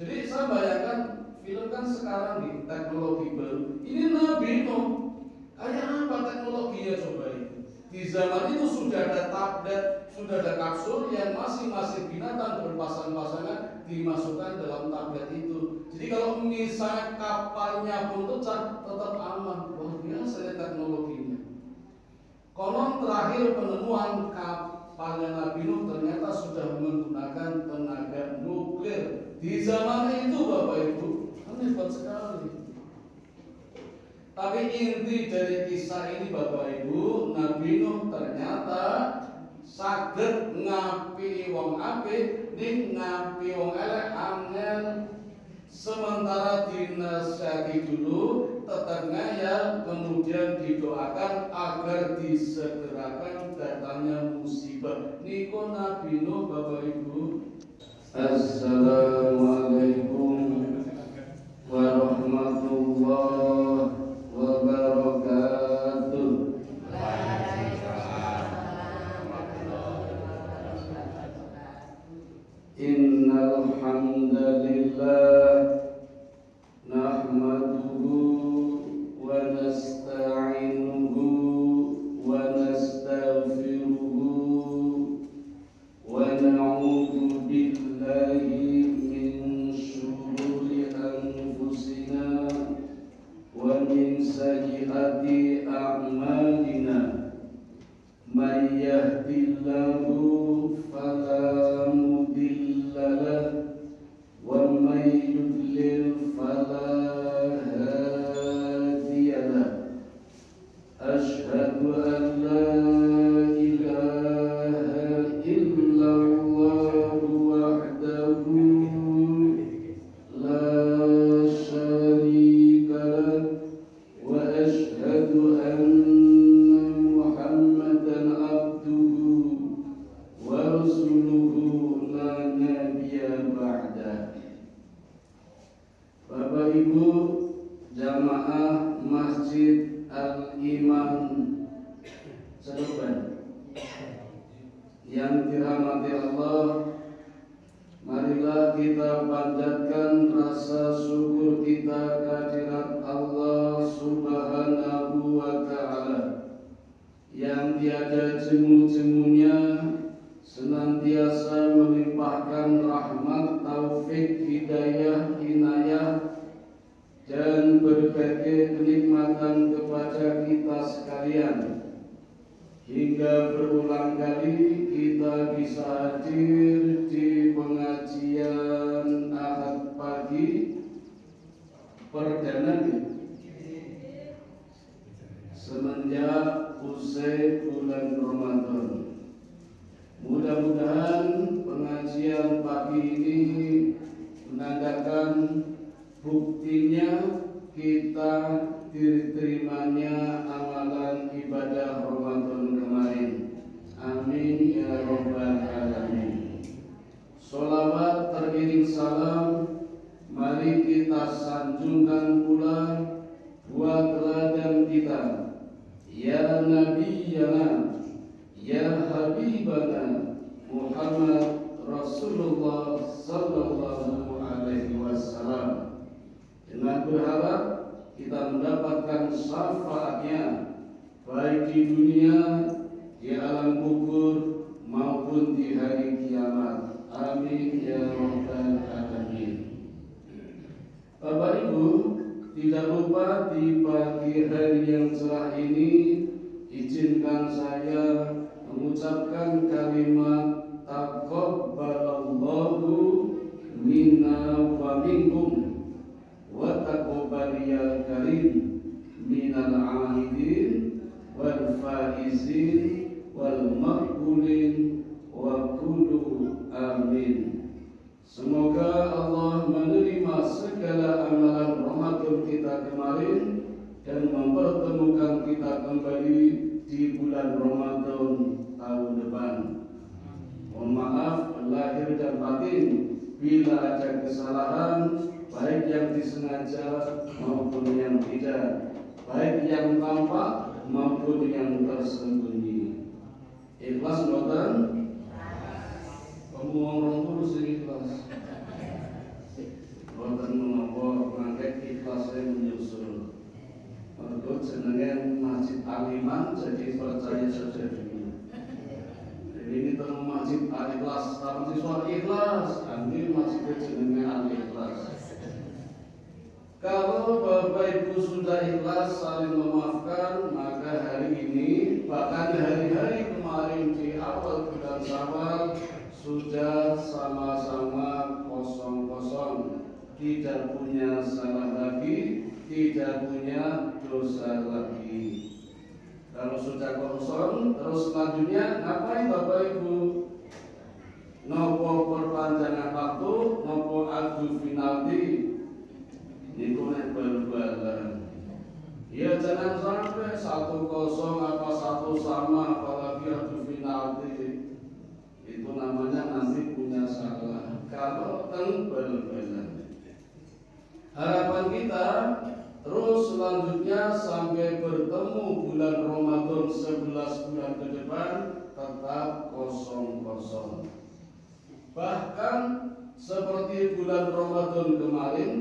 Jadi saya bayangkan film kan sekarang di teknologi baru. Ini Nabi Nuh. Kayak apa teknologinya coba itu? Di zaman itu sudah ada tablet, sudah ada kapsul yang masing-masing binatang berpasang-pasangan dimasukkan dalam tablet itu. Jadi kalau misalnya kapalnya pun pecah, tetap aman. Luar biasa ya teknologinya. Konon terakhir penemuan kapalnya Nabi Nuh ternyata sudah menggunakan tenaga nuklir. Di zaman itu Bapak Ibu, hebat sekali. Tapi inti dari kisah ini Bapak Ibu, Nabi Nuh ternyata saged ngapi wong apik ning ngapi wong elek angel. Sementara dinasihati dulu tetap ngayal, kemudian didoakan agar disegerakan datangnya musibah. Niko Nabi Nuh Bapak Ibu. Assalamualaikum warahmatullahi wabarakatuh. Innal hamdalillah nahmaduhu wa nasta'inuhu wa nastaghfiruhu wa na'udzu billahi min syururi anfusina wa min sayyiati a'malina. May yahdihillahu fala mudilla lahu wa may yudlil fala hadiya lahu. Asyhadu an la ilaha illallah wahdahu la syarika lahu wa asyhadu anna Muhammadan abduhu wa rasuluhu la nabiyya ba'dah. Bapak Ibu jamaah Masjid Al-Iman Sedoban yang dirahmati Allah, marilah kita panjatkan rasa syukur kita kehadirat Allah Subhanahu wa Ta'ala yang tiada jemu-jemunya, senantiasa melimpahkan rahmat, taufik, hidayah, inayah dan berbagai kenikmatan kepada kita sekalian, hingga berulang kali kita bisa hadir di pengajian Ahad pagi perdana semenjak usai bulan Ramadan. Mudah-mudahan pengajian pagi ini menandakan buktinya kita diterimanya amalan ibadah Ramadan kemarin. Amin ya rabbal alamin. Sholawat teriring salam mari kita sanjungkan pula buat teladan kita, ya Nabiyana, ya Habibana Muhammad Rasulullah sallallahu alaihi wasallam. Dengan berharap kita mendapatkan syafaatnya baik di dunia, di alam kubur maupun di hari kiamat. Amin ya rabbal alamin. Bapak Ibu, tidak lupa di pagi hari yang cerah ini izinkan saya mengucapkan kalimat taqabbalallahu minna wa minkum wa taqabbal karim minal aidin wal faizin wal maqbulin wa qulu amin. Semoga Allah menerima segala amalan Ramadan kita kemarin dan mempertemukan kita kembali di bulan Ramadan tahun depan. Mohon maaf lahir dan batin bila ada kesalahan, baik yang disengaja maupun yang tidak, baik yang tampak maupun yang tersembunyi. Ikhlas mboten? Kamu ngomong terus ikhlas. boten menapa mangke ikhlasé menyusul. Mergo jenenge Masjid Aliman jadi percaya saja dulu. Jadi ini terus Masjid Al-Ikhlas, tapi siswa ikhlas, ini masjid jenenge Al-Ikhlas. Kalau Bapak Ibu sudah ikhlas saling memaafkan, maka hari ini bahkan hari-hari kemarin di awal bulan Syawal sudah sama-sama kosong-kosong, tidak punya salah lagi, tidak punya dosa lagi. Kalau sudah kosong, terus selanjutnya ngapain Bapak Ibu? Nopo perpanjangan waktu, nopo adu penalti. Ini nek bal-balan. Ya jangan sampai 1-0 apa 1 sama, apalagi adu penalti. Itu namanya nanti punya salah. Kalau bal-balan. Harapan kita terus selanjutnya sampai bertemu bulan Ramadan 11 bulan ke depan tetap kosong-kosong. Bahkan seperti bulan Ramadan kemarin,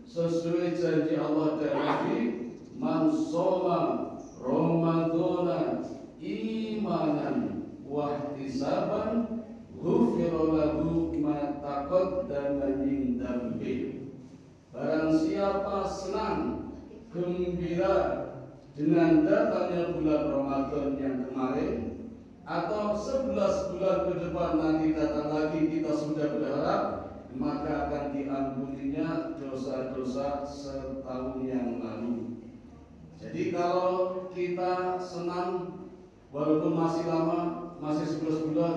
sesuai janji Allah dan Nabi, man shoma Ramadana imanan wa ihtisaban ghufira lahu ma taqaddama min dzambi. Barang siapa senang, gembira dengan datangnya bulan Ramadan yang kemarin, atau 11 bulan ke depan nanti datang lagi, kita sudah berharap, maka akan diampuninya dosa-dosa setahun yang lalu. Jadi kalau kita senang, walaupun masih lama, masih 11 bulan,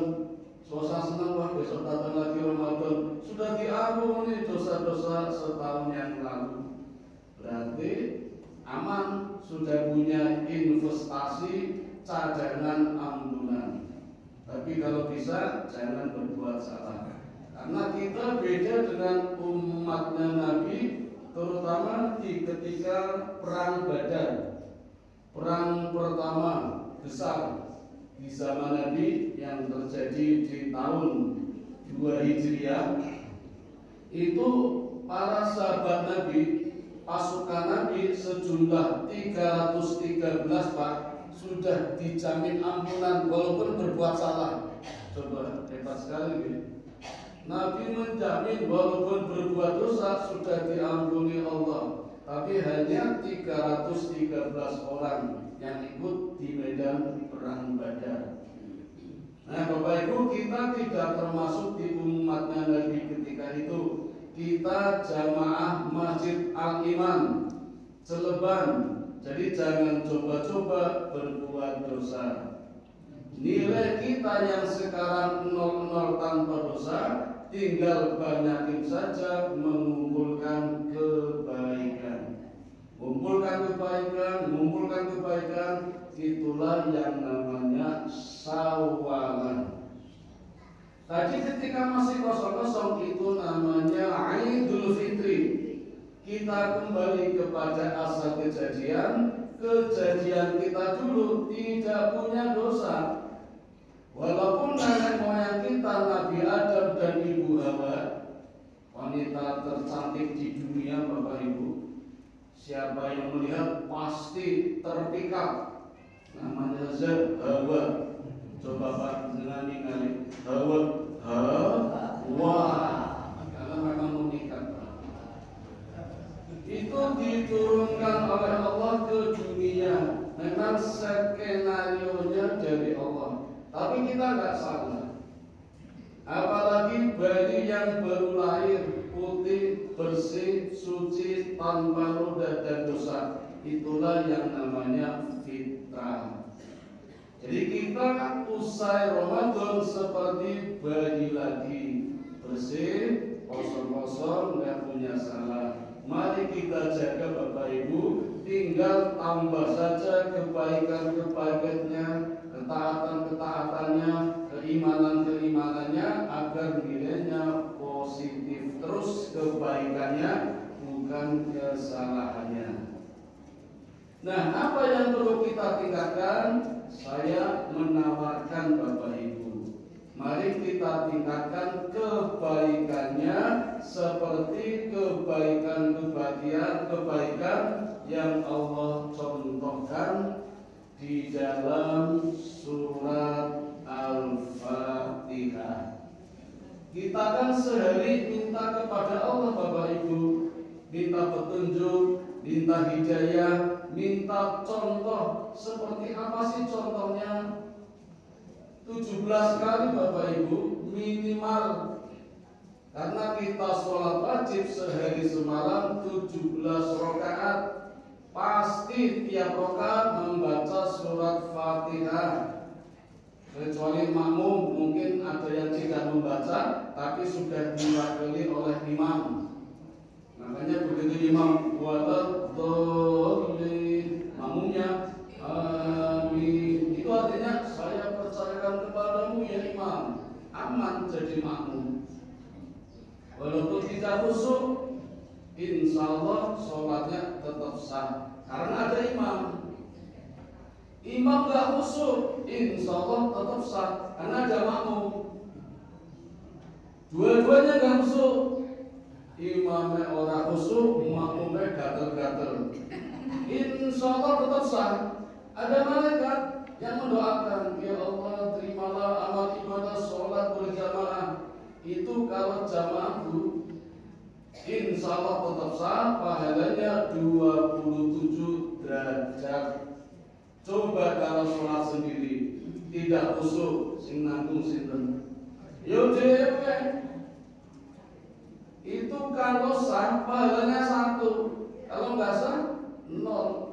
suasana senang, wah besok datang lagi Ramadan, sudah diampuni dosa-dosa setahun yang lalu. Berarti aman, sudah punya investasi cadangan ampunan. Tapi kalau bisa jangan berbuat salah. Karena kita beda dengan umatnya Nabi, terutama ketika perang Badar. Perang pertama besar di zaman Nabi yang terjadi di tahun 2 Hijriah. Itu para sahabat Nabi, pasukan Nabi sejumlah 313 Pak, sudah dijamin ampunan walaupun berbuat salah. Coba hebat sekali ya. Nabi menjamin walaupun berbuat dosa sudah diampuni Allah. Tapi hanya 313 orang yang ikut di medan perang Badar. Nah Bapak Ibu, kita tidak termasuk di umatnya Nabi ketika itu. Kita jamaah Masjid Al-Iman, Celeban. Jadi jangan coba-coba berbuat dosa. Nilai kita yang sekarang 0 tanpa dosa, tinggal banyakin saja mengumpulkan kebaikan. Mengumpulkan kebaikan, itulah yang namanya sawalan. Tadi ketika masih kosong-kosong itu namanya Idul Fitri. Kita kembali kepada asal kejadian kita dulu tidak punya dosa. Walaupun nenek moyang kita Nabi Adam dan Ibu Hawa, wanita tercantik di dunia Bapak Ibu, siapa yang melihat pasti terpikat. Namanya Hawa. Coba Pak dengan ingat Hawa, karena memang menikah. Itu diturunkan oleh Allah ke dunia. Memang skenario-nya dari Allah. Tapi kita nggak salah. Apalagi bayi yang baru lahir, putih, bersih, suci, tanpa noda dan dosa. Itulah yang namanya fitrah. Jadi kita usai Ramadan seperti bayi lagi, bersih, kosong-kosong, nggak punya salah. Mari kita jaga Bapak Ibu, tinggal tambah saja kebaikan-kebaikannya, ketaatan-ketaatannya, keimanan-keimanannya, agar nilainya positif terus kebaikannya, bukan kesalahannya. Nah, apa yang perlu kita tingkatkan? Saya menawarkan Bapak Ibu, Mari kita tingkatkan kebaikannya seperti kebaikan yang Allah contohkan di dalam surat Al-Fatihah. Kita kan sehari minta kepada Allah Bapak Ibu, minta petunjuk, minta hidayah, minta contoh. Seperti apa sih contohnya? 17 kali Bapak Ibu minimal. Karena kita sholat wajib sehari semalam 17 rakaat, pasti tiap rakaat membaca surat Fatihah. Kecuali makmum mungkin ada yang tidak membaca, tapi sudah diwakili oleh imam. Makanya begitu imam waladhdallin, makmumnya amin. Itu artinya saya percayakan kepadamu ya imam, aman jadi makmum. Walaupun tidak khusyuk, insya Allah sholatnya tetap sah karena ada imam. Imam gak khusyuk, insya Allah tetap sah karena ada makmum. Dua-duanya gak khusyuk, imamnya orang khusyuk, makmumnya gatel-gatel, insya Allah tetap sah. Ada malaikat yang mendoakan, ya Allah terimalah amal ibadah sholat berjamaah. Itu kalau jamaah Bu, insya Allah tetap sah, pahalanya 27 derajat. Coba kalau sholat sendiri tidak khusyuk, sing nanggung sinten? Yo dhewe. Itu kalau sah pahalanya 1, kalau nggak sah 0.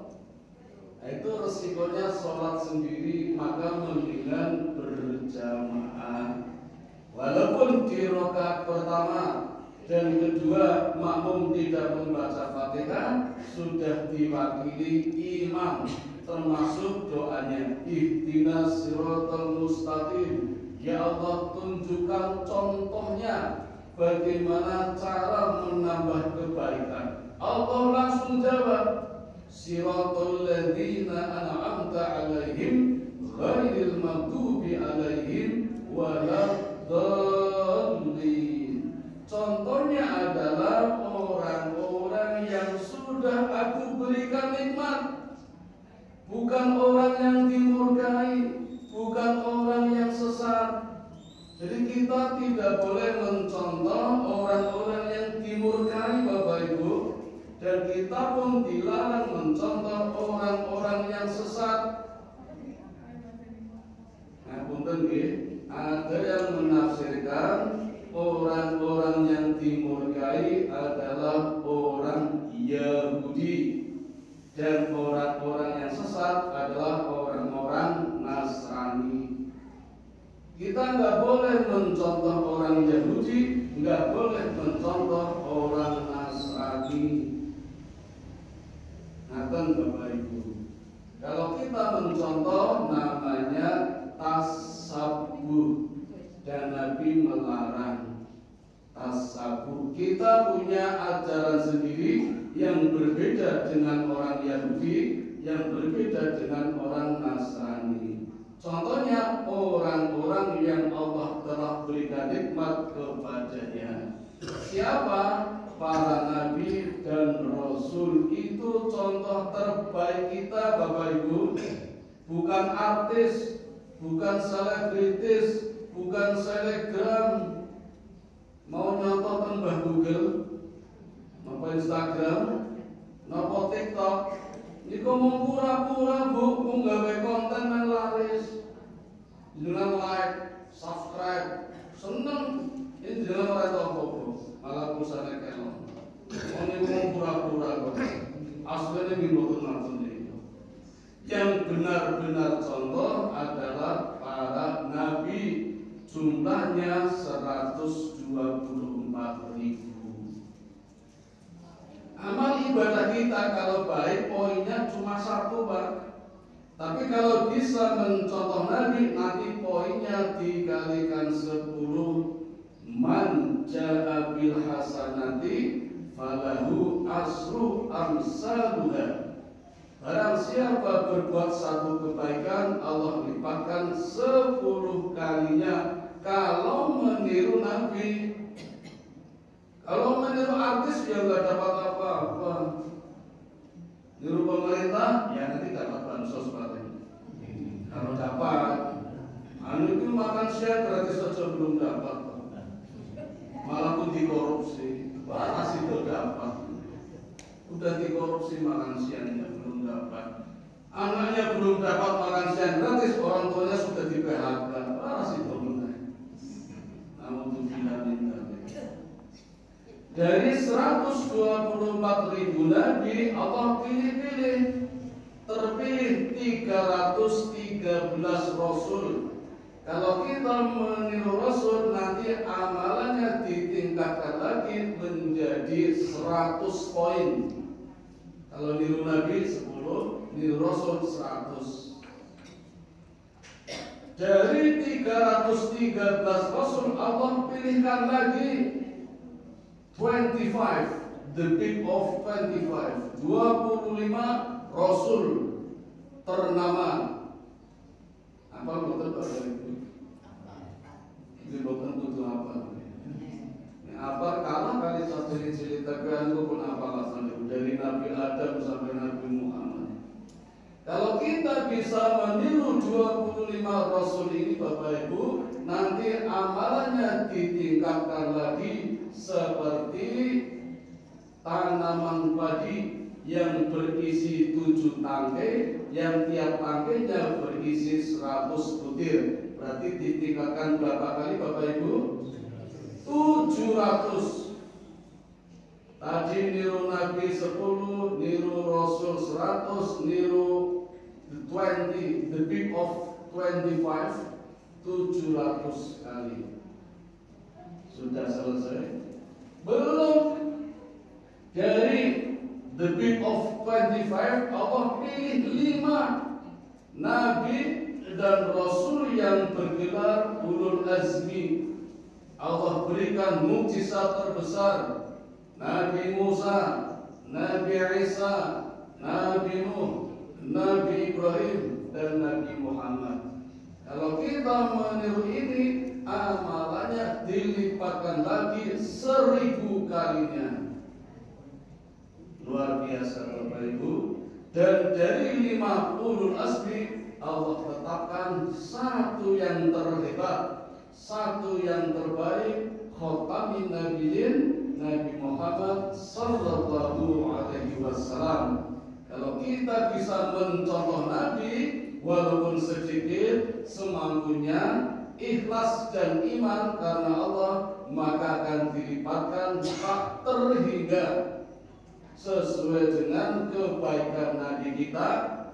Nah, itu resikonya sholat sendiri, maka mendingan berjamaah. Walaupun di rakaat pertama dan kedua makmum tidak membaca Fatihah, sudah diwakili imam, termasuk doanya ihdinas siratal mustaqim. Ya Allah, tunjukkan contohnya bagaimana cara menambah kebaikan. Allah langsung jawab, siratal ladzina an'amta 'alaihim ghairil maghdubi 'alaihim waladdallin. Contohnya adalah orang-orang yang sudah aku berikan nikmat, bukan orang yang dimurkai, bukan orang yang sesat. Jadi kita tidak boleh mencontoh orang-orang yang dimurkai Bapak Ibu, dan kita pun dilarang mencontoh orang-orang yang sesat. Nah, punten nggih, ada yang menafsirkan orang-orang yang dimurkai adalah orang Yahudi, dan orang-orang yang sesat adalah orang-orang Nasrani. Kita nggak boleh mencontoh orang Yahudi, nggak boleh mencontoh orang Nasrani. Nah, Bapak Ibu, kalau kita mencontoh namanya tasabuh, dan Nabi melarang tasabuh. Kita punya ajaran sendiri yang berbeda dengan orang Yahudi, yang berbeda dengan orang Nasrani. Contohnya orang-orang yang Allah telah berikan nikmat kepadanya. Siapa? Para nabi dan rasul. Itu contoh terbaik kita Bapak Ibu. Bukan artis, bukan selebritis, bukan selebgram. Mau nyontoh Mbah Google, apa Instagram, apa TikTok, niku mau pura-pura Bu, nggawe konten yang laris, dengan like, subscribe, seneng, ini jangan orang tahu malah pusatnya kelong. Niku mau pura-pura kok, aslinya ngimboten langsung itu. Yang benar-benar contoh adalah para nabi, jumlahnya 124.000. Amal ibadah kita kalau baik poinnya cuma 1 Pak. Tapi kalau bisa mencontoh Nabi, nanti poinnya dikalikan 10. Man ja'a bil hasanati falahu asru amsaluha. Barang siapa berbuat 1 kebaikan, Allah lipatkan 10 kalinya kalau meniru Nabi. Kalau meniru artis ya nggak dapat apa-apa. Niru pemerintah ya nanti dapat bansos paling. Kalau dapat, itu makan siang gratis saja belum dapat. Malah pun dikorupsi, balas itu dapat. Udah dikorupsi makan siangnya belum dapat. Anaknya belum dapat makan siang gratis, orang tuanya sudah di PHK, balas itu benar. Namun itu minta. Dari 124.000 nabi Allah pilih-pilih, terpilih 313 rasul. Kalau kita meniru rasul, nanti amalannya ditingkatkan lagi menjadi 100 poin. Kalau niru nabi 10, niru rasul 100. Dari 313 rasul Allah pilihkan lagi 25, the big of 25, 25 rasul ternama. Apa betul Bapak Ibu? Ini bukan betul apa? Apa kalah kali satu cerita keanku pun apa alasan dari Nabi Adam sampai Nabi Muhammad. Kalau kita bisa meniru 25 rasul ini Bapak Ibu, nanti amalannya ditingkatkan lagi seperti tanaman padi yang berisi 7 tangkai, yang tiap tangkainya berisi 100 butir. Berarti ditingkatkan berapa kali Bapak Ibu? 700. Tadi niru Nabi 10, niru Rasul 100, niru 20, the big of 25, 700 kali. Sudah selesai? Belum. Dari the big of 25 Allah pilih 5 Nabi dan Rasul yang bergelar ulul azmi. Allah berikan mukjizat terbesar. Nabi Musa, Nabi Isa, Nabi Nuh, Nabi Ibrahim, dan Nabi Muhammad. Kalau kita meniru ini, amalannya dilipatkan lagi 1000 kalinya. Luar biasa Bapak Ibu. Dan dari 50 asli Allah tetapkan satu yang terhebat, satu yang terbaik, khatamin nabiyyin, Nabi Muhammad sallallahu alaihi wasallam. Kalau kita bisa mencontoh Nabi walaupun sedikit, semampunya, ikhlas dan iman karena Allah, maka akan dilipatkan tak terhingga sesuai dengan kebaikan Nabi kita,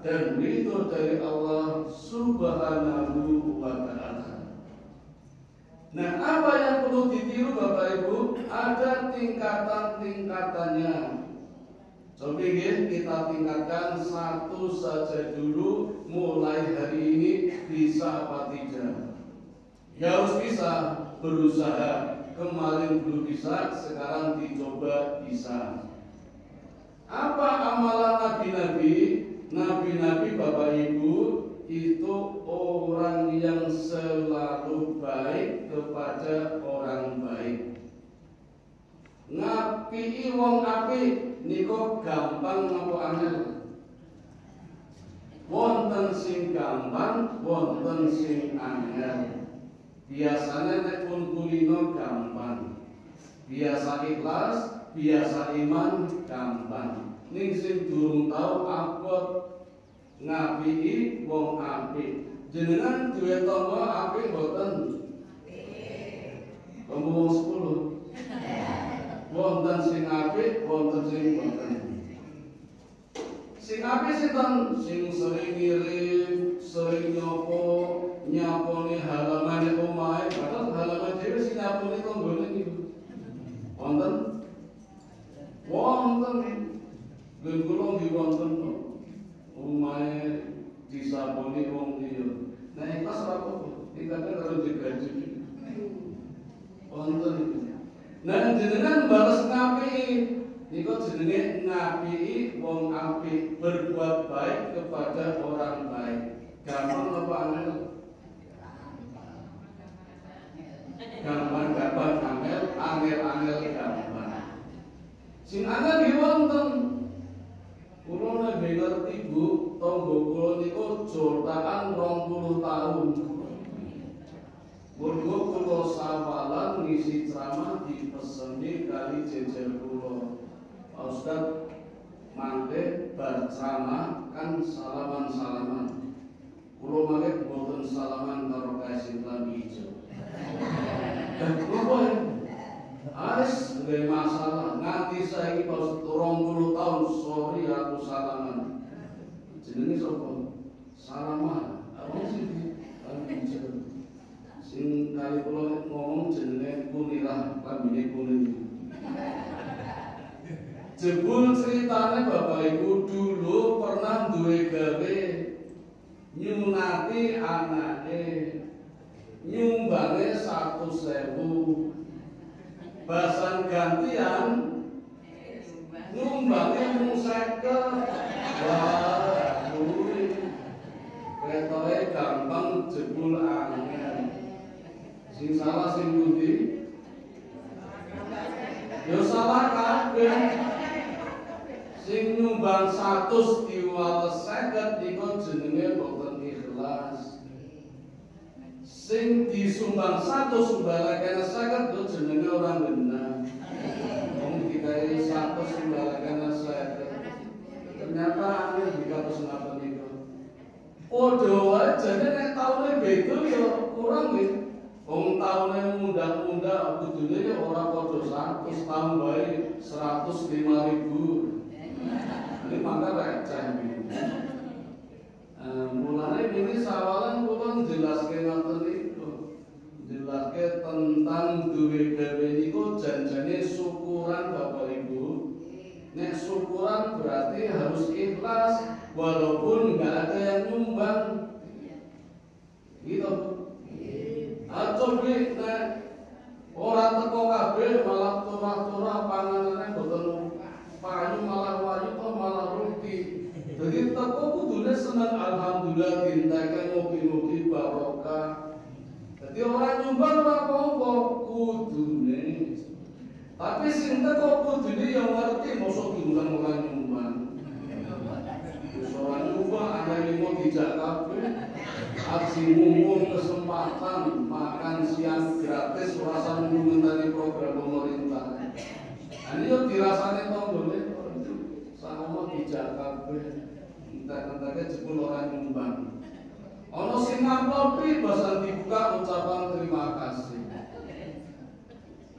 dan itu dari Allah Subhanahu wa ta'ala. Nah, apa yang perlu ditiru Bapak Ibu? Ada tingkatan-tingkatannya. Coba kita tingkatkan satu saja dulu. Mulai hari ini bisa apa tidak? Ya harus bisa, berusaha. Kemarin belum bisa, sekarang dicoba bisa. Apa amalan nabi-nabi? Nabi-nabi Bapak Ibu itu orang yang selalu baik kepada orang baik. Ngapii wong apik niku gampang napa angel? Wonten sing gampang, wonten sing angel. Biasanya nek pun kulino gampang. Biasa ikhlas, biasa iman gampang. Ning sing durung tau abot ngapii wong apik. Jenengan duwe tangga apik mboten? Ngomong 10. Wonten sing apik, wonten sing mboten. Sing apik sinten? Sing sering ngirim, sering nyaponi halamane omahe, padahal halaman dhewe sing nyaponi tanggane niku. Wonten? Wonten. Lha kula nggih wonten omahe disaponi wong liya. Nah, ikhlas ora apa-apa. Tingkatnya karo digaji. Wonten iki. Nah, jenengan balas ngapii niku jenenge ngapii wong apik, berbuat baik kepada orang baik. Gampang apa angel? gampang angel gampang. Sing angel nggih wonten. Kula nek ngerti Bu, tangga kula niku jotakan 20 tahun. Mergo kula sawalan ngisi ceramah dipeseni kali jejer kula. Pak Ustaz mangke bar ceramah kan salaman-salaman. Kula mangke boten salaman karo Kaising Lambi Ijo. Kenapa ya? Aris nggak masalah. Nanti saya ini pas 20 tahun sorry aku salaman. Jenenge sapa? Salaman. Apa sih? Sing kali kula ngomong jenenge Kunirah, lambine kuning. Jebul ceritane Bapak Ibu dulu pernah duwe gawe nyunati anake. Nyumbange 100.000. Basan gantian nyumbange mung 50. Wah, kuwi ketoke gampang jebul angel. Sing salah sing pundi? Yo salah kabeh. Sing nyumbang 100 diwales 50 niku jenenge boten ikhlas. Sing disumbang 100 sumbalakane 50 yo jenenge ora bener. Wong digawe 100 sumbalakane 50. Ternyata aneh dikatos ngapa niku. Padha wae jane nek taune beda yo kurang nggih. Wong taune mundak-mundak kudune yo ora padha 100 tahun wae 105.000. Ini mangga receh. Mulane ini sawalan kula njelaske ngoten niku. Njelaske tentang duwe gawe niku janjane syukuran Bapak Ibu. Nek syukuran berarti harus ikhlas walaupun enggak ada yang nyumbang. Gitu. Aco beli nek ora teko kabeh malah turah-turah panganane boten payu malah wayu kok malah rugi. Jadi teko kudune seneng alhamdulillah dinteke mugi-mugi barokah. Jadi orang nyumbang ora apa-apa kudune. Tapi sing teko kudune yang ngerti mosok diundang orang nyumbang. Wis ora nyumbang ana limo dijak kabeh. Aksi mumpung kesempatan makan siang gratis ora nunggu ngenteni program pemerintah. Ini yo dirasane tonggone sama dijak kabeh. Entek-enteke jebul ora nyumbang. Ana sing ngamplopi basan dibuka ucapan terima kasih.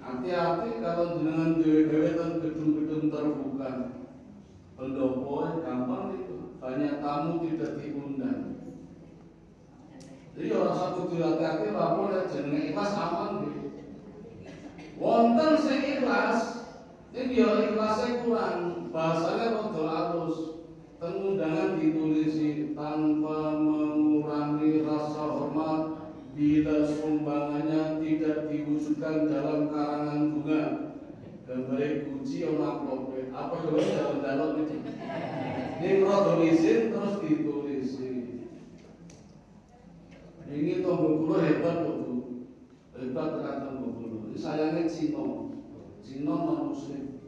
Hati-hati kalau jenengan dewe-dewe ten gedung-gedung terbuka. Pendopo gampang itu, banyak tamu tidak diundang. Jadi orang satu hati-hati lah boleh jenenge ikhlas aman gitu. Wonten sing ikhlas, ini dia ikhlasnya kurang, bahasanya rada halus. Pengundangan ditulisi tanpa mengurangi rasa hormat bila sumbangannya tidak diwujudkan dalam karangan bunga. Gambar kunci orang amplop. Apa gambarnya dalam dalam itu? Ini rada izin terus ditulisi. Ini tombol kulo hebat loh Bu. Hebat tekan tombol kulo. Ini sayangnya Cina non muslim.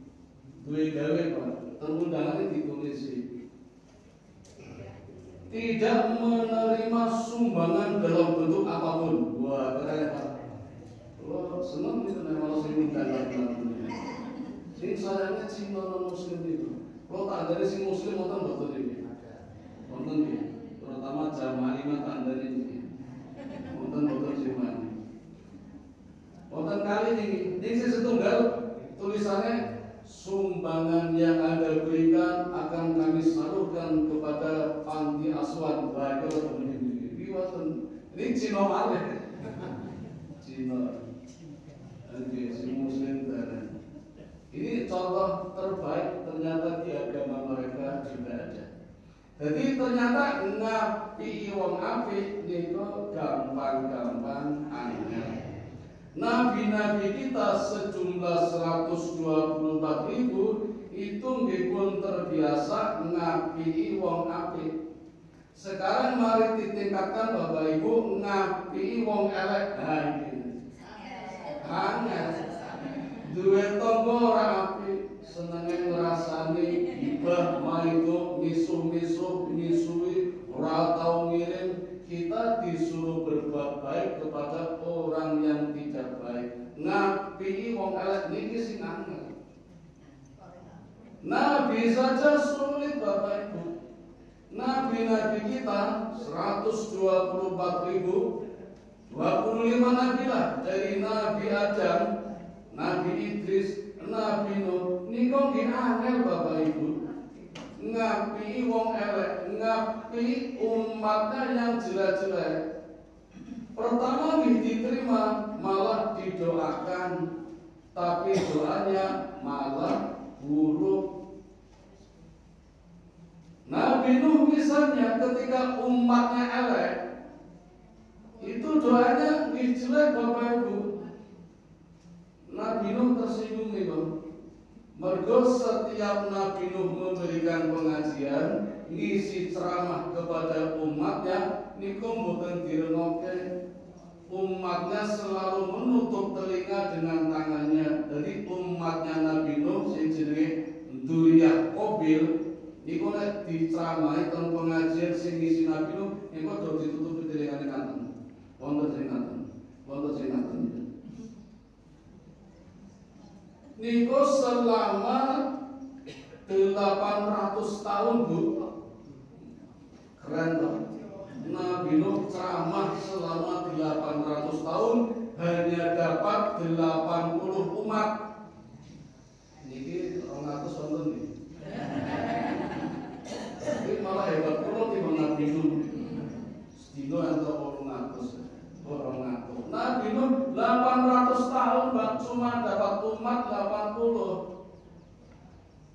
Duwe gawe Pak. Pengundangannya ditulisi. Tidak menerima sumbangan dalam bentuk apapun. Wah, keren Pak. Lo seneng itu nek malah sing ngundang. Sing sayangnya Cina non muslim itu. Lo tak dari sing muslim wonten mboten iki. Wonten iki. Terutama jamaah lima tandane iki. Wonten sing wonten kali ini sing setunggal tulisannya sumbangan yang Anda berikan akan kami salurkan kepada panti asuhan. Baik ini Cina malih. Cina. Oke, si muslim dan ini contoh terbaik ternyata di agama mereka juga ada. Jadi ternyata ngapi wong apik niku gampang-gampang angel. Nabi-nabi kita sejumlah 124.000 itu nggih terbiasa ngapi wong apik. Sekarang mari ditingkatkan Bapak Ibu ngapi wong elek. Nah, ini. angel. Duwe tangga ora apik, senenge ngrasani gibah, maido, misuh-misuh, nyisui, ora tau ngirim. Kita disuruh berbuat baik kepada orang yang tidak baik. Ngapi wong elek niki sing angel. Nabi saja sulit Bapak Ibu. Nabi-nabi kita 124.000, 25 nabi lah, dari Nabi Adam, Nabi Idris, Nabi Nuh. Niku nggih angel Bapak Ibu. Ngapi wong elek, ngapi umatnya yang jelek-jelek. Pertama diterima, malah didoakan, tapi doanya malah buruk. Nabi Nuh misalnya ketika umatnya elek, itu doanya jelek Bapak Ibu. Nabi Nuh tersinggung itu. Mergo setiap Nabi Nuh memberikan pengajian, ngisi ceramah kepada umatnya, niku mboten direngokke. Umatnya selalu menutup telinga dengan tangannya. Jadi umatnya Nabi Nuh sing jenenge Dzurriyyah Qabil niku nek diceramahi teng pengajian sing ngisi Nabi Nuh niku do ditutup telingane kanten. Wonten sing ngaten. Wonten sing ngaten. Niku selama 800 tahun Bu. Keren toh. Nabi Nuh ceramah selama 800 tahun hanya dapat 80 umat. Niki 200 wonten niki. Tapi malah hebat kula timbang Nabi Nuh. Sedina ento 200. Nabi Nuh 800 tahun cuma dapat umat 80.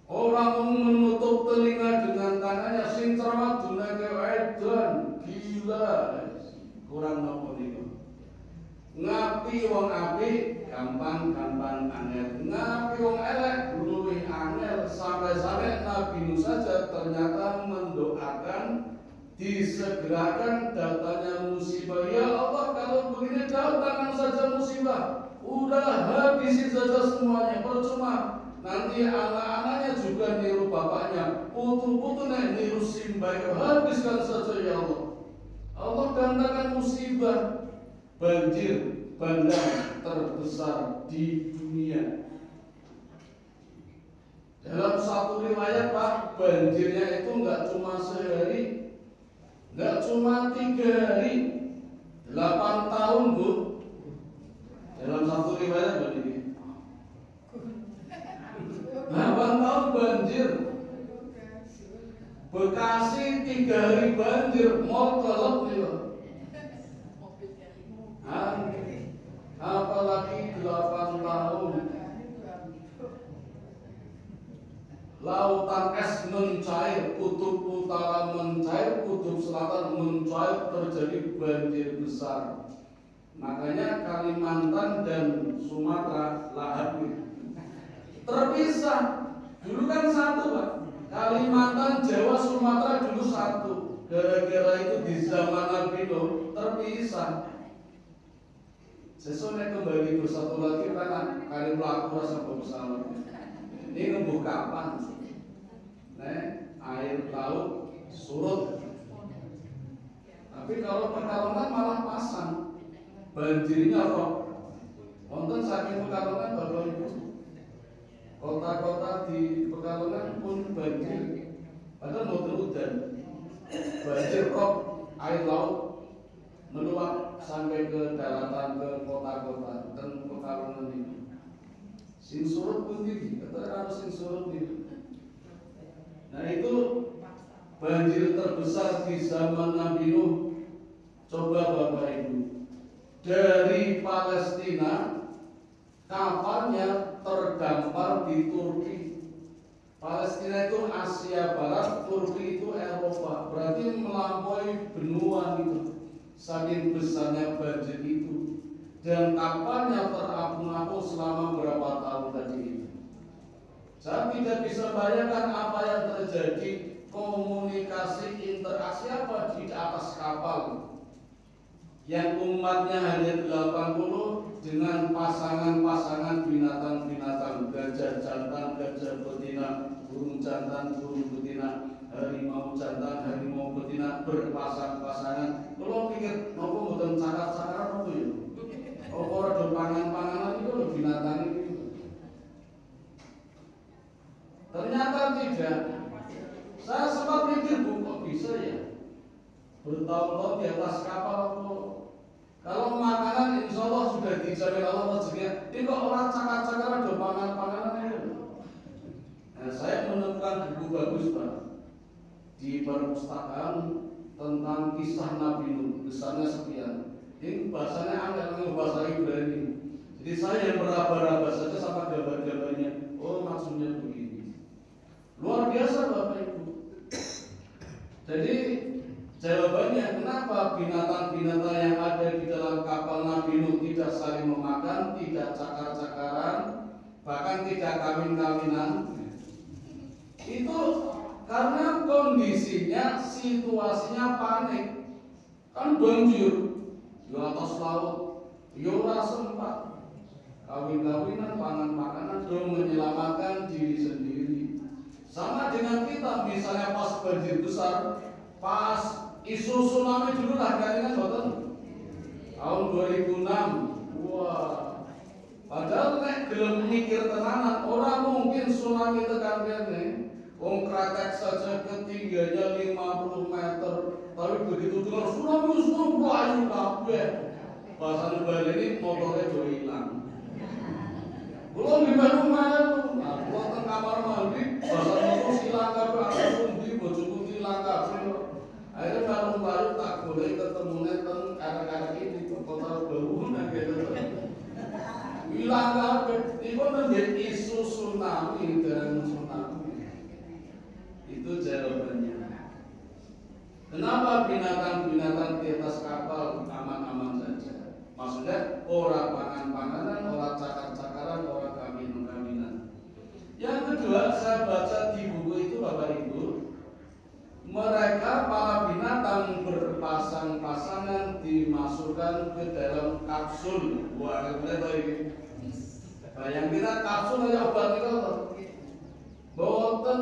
Orang menutup telinga dengan tangannya, sing ceramah dunake edan, gila. Kurang nopo niku. Ngapi wong apik gampang-gampang angel. Ngapi wong elek luwih angel. Sampai-sampai Nabi Nuh saja ternyata mendoakan disegerakan datanya musibah. Ya Allah, kalau begini datangkan saja musibah. Udah habisin saja semuanya, percuma. Nanti anak-anaknya juga niru bapaknya, putu-putunya niru simbai. Habiskan saja ya Allah. Allah datangkan musibah, banjir bandang terbesar di dunia. Dalam satu riwayat Pak, banjirnya itu nggak cuma sehari, nggak cuma 3 hari, 8 tahun Bu. Dalam satu riwayat begini, 8 tahun banjir. Bekasi 3 hari banjir, mau kelep nih. Apalagi 8 tahun. Lautan es mencair, kutub utara mencair, kutub selatan mencair, terjadi banjir besar. Makanya Kalimantan dan Sumatera lahap terpisah. Dulu kan satu Pak, Kalimantan, Jawa, Sumatera dulu satu. Gara-gara itu di zaman Nabi Nuh terpisah. Sesuai kembali bersatu lagi karena kali pelaku rasa bersama. Ini ngembuh kapan? Air laut surut. Tapi kalau Pekalongan malah pasang. Banjirnya rob. Wonten saking Pekalongan Bapak Ibu. Kota-kota di Pekalongan pun banjir. Padahal mau hujan. Banjir rob, air laut meluap sampai ke daratan, ke kota-kota dan Pekalongan ini. Sing surut pun tinggi, kata harus sing surut tinggi. Nah itu banjir terbesar di zaman Nabi Nuh. Coba Bapak Ibu, dari Palestina kapalnya terdampar di Turki. Palestina itu Asia Barat, Turki itu Eropa. Berarti melampaui benua itu. Saking besarnya banjir itu. Dan kapalnya terapung-apung selama berapa tahun tadi itu. Saya tidak bisa bayangkan apa yang terjadi, komunikasi, interaksi apa di atas kapal. Yang umatnya hanya 80, dengan pasangan-pasangan binatang-binatang, gajah jantan, gajah betina, burung jantan, burung betina, harimau jantan, harimau betina berpasang-pasangan. Kalau pikir nopo mboten cakar-cakaran nopo ya? Apa ada pangan-panganan itu binatang itu? Ternyata tidak. Saya sempat mikir, kok bisa ya? Bertahun-tahun di atas kapal kok. Kalau makanan insya Allah sudah dijamin Allah rezekinya, ini kok orang cakar-cakar ada pangan-panganan itu. Nah, saya menemukan buku bagus Pak di perpustakaan tentang kisah Nabi Nuh, besarnya sekian. Ini bahasanya angkat bahasa Ibrani. Jadi saya yang meraba-raba saja sama gambar-gambarnya. Oh maksudnya begini. Luar biasa Bapak Ibu. Jadi jawabannya kenapa binatang-binatang yang ada di dalam kapal Nabi Nuh tidak saling memakan, tidak cakar-cakaran, bahkan tidak kawin-kawinan? Itu karena kondisinya, situasinya panik. Kan banjir di atas laut, ora sempat kawin-kawinan, pangan-panganan, dong menyelamatkan diri sendiri. Sama dengan kita, misalnya pas banjir besar, pas isu tsunami dulu lah kan boten tahun 2006. Wah, padahal nek gelem mikir tenanan ora mungkin tsunami tekan kene. Wong Kratek saja ketinggiannya 50 meter, tapi begitu dengar tsunami ayu kabeh. Bahasa Bali ini motornya do hilang. Belum di rumah itu, nah, gua ke kamar mandi, bahasa motor silang kabeh, aku pundi bojoku silang kabeh. Akhirnya baru tak boleh ketemunya tentang arah-arah ini ke kota Bangunan gitu. Hilang kabeh, itu menjadi isu tsunami dan tsunami. Itu jawabannya. Kenapa binatang-binatang di atas kapal aman-aman saja? Maksudnya orang pangan-panganan, orang cakar-cakaran, orang kawin-kawinan. Yang kedua, saya baca di buku itu Bapak Ibu, mereka para binatang berpasang-pasangan dimasukkan ke dalam kapsul. Wah, kita ini. Bayang kita kapsul aja obat itu. Boten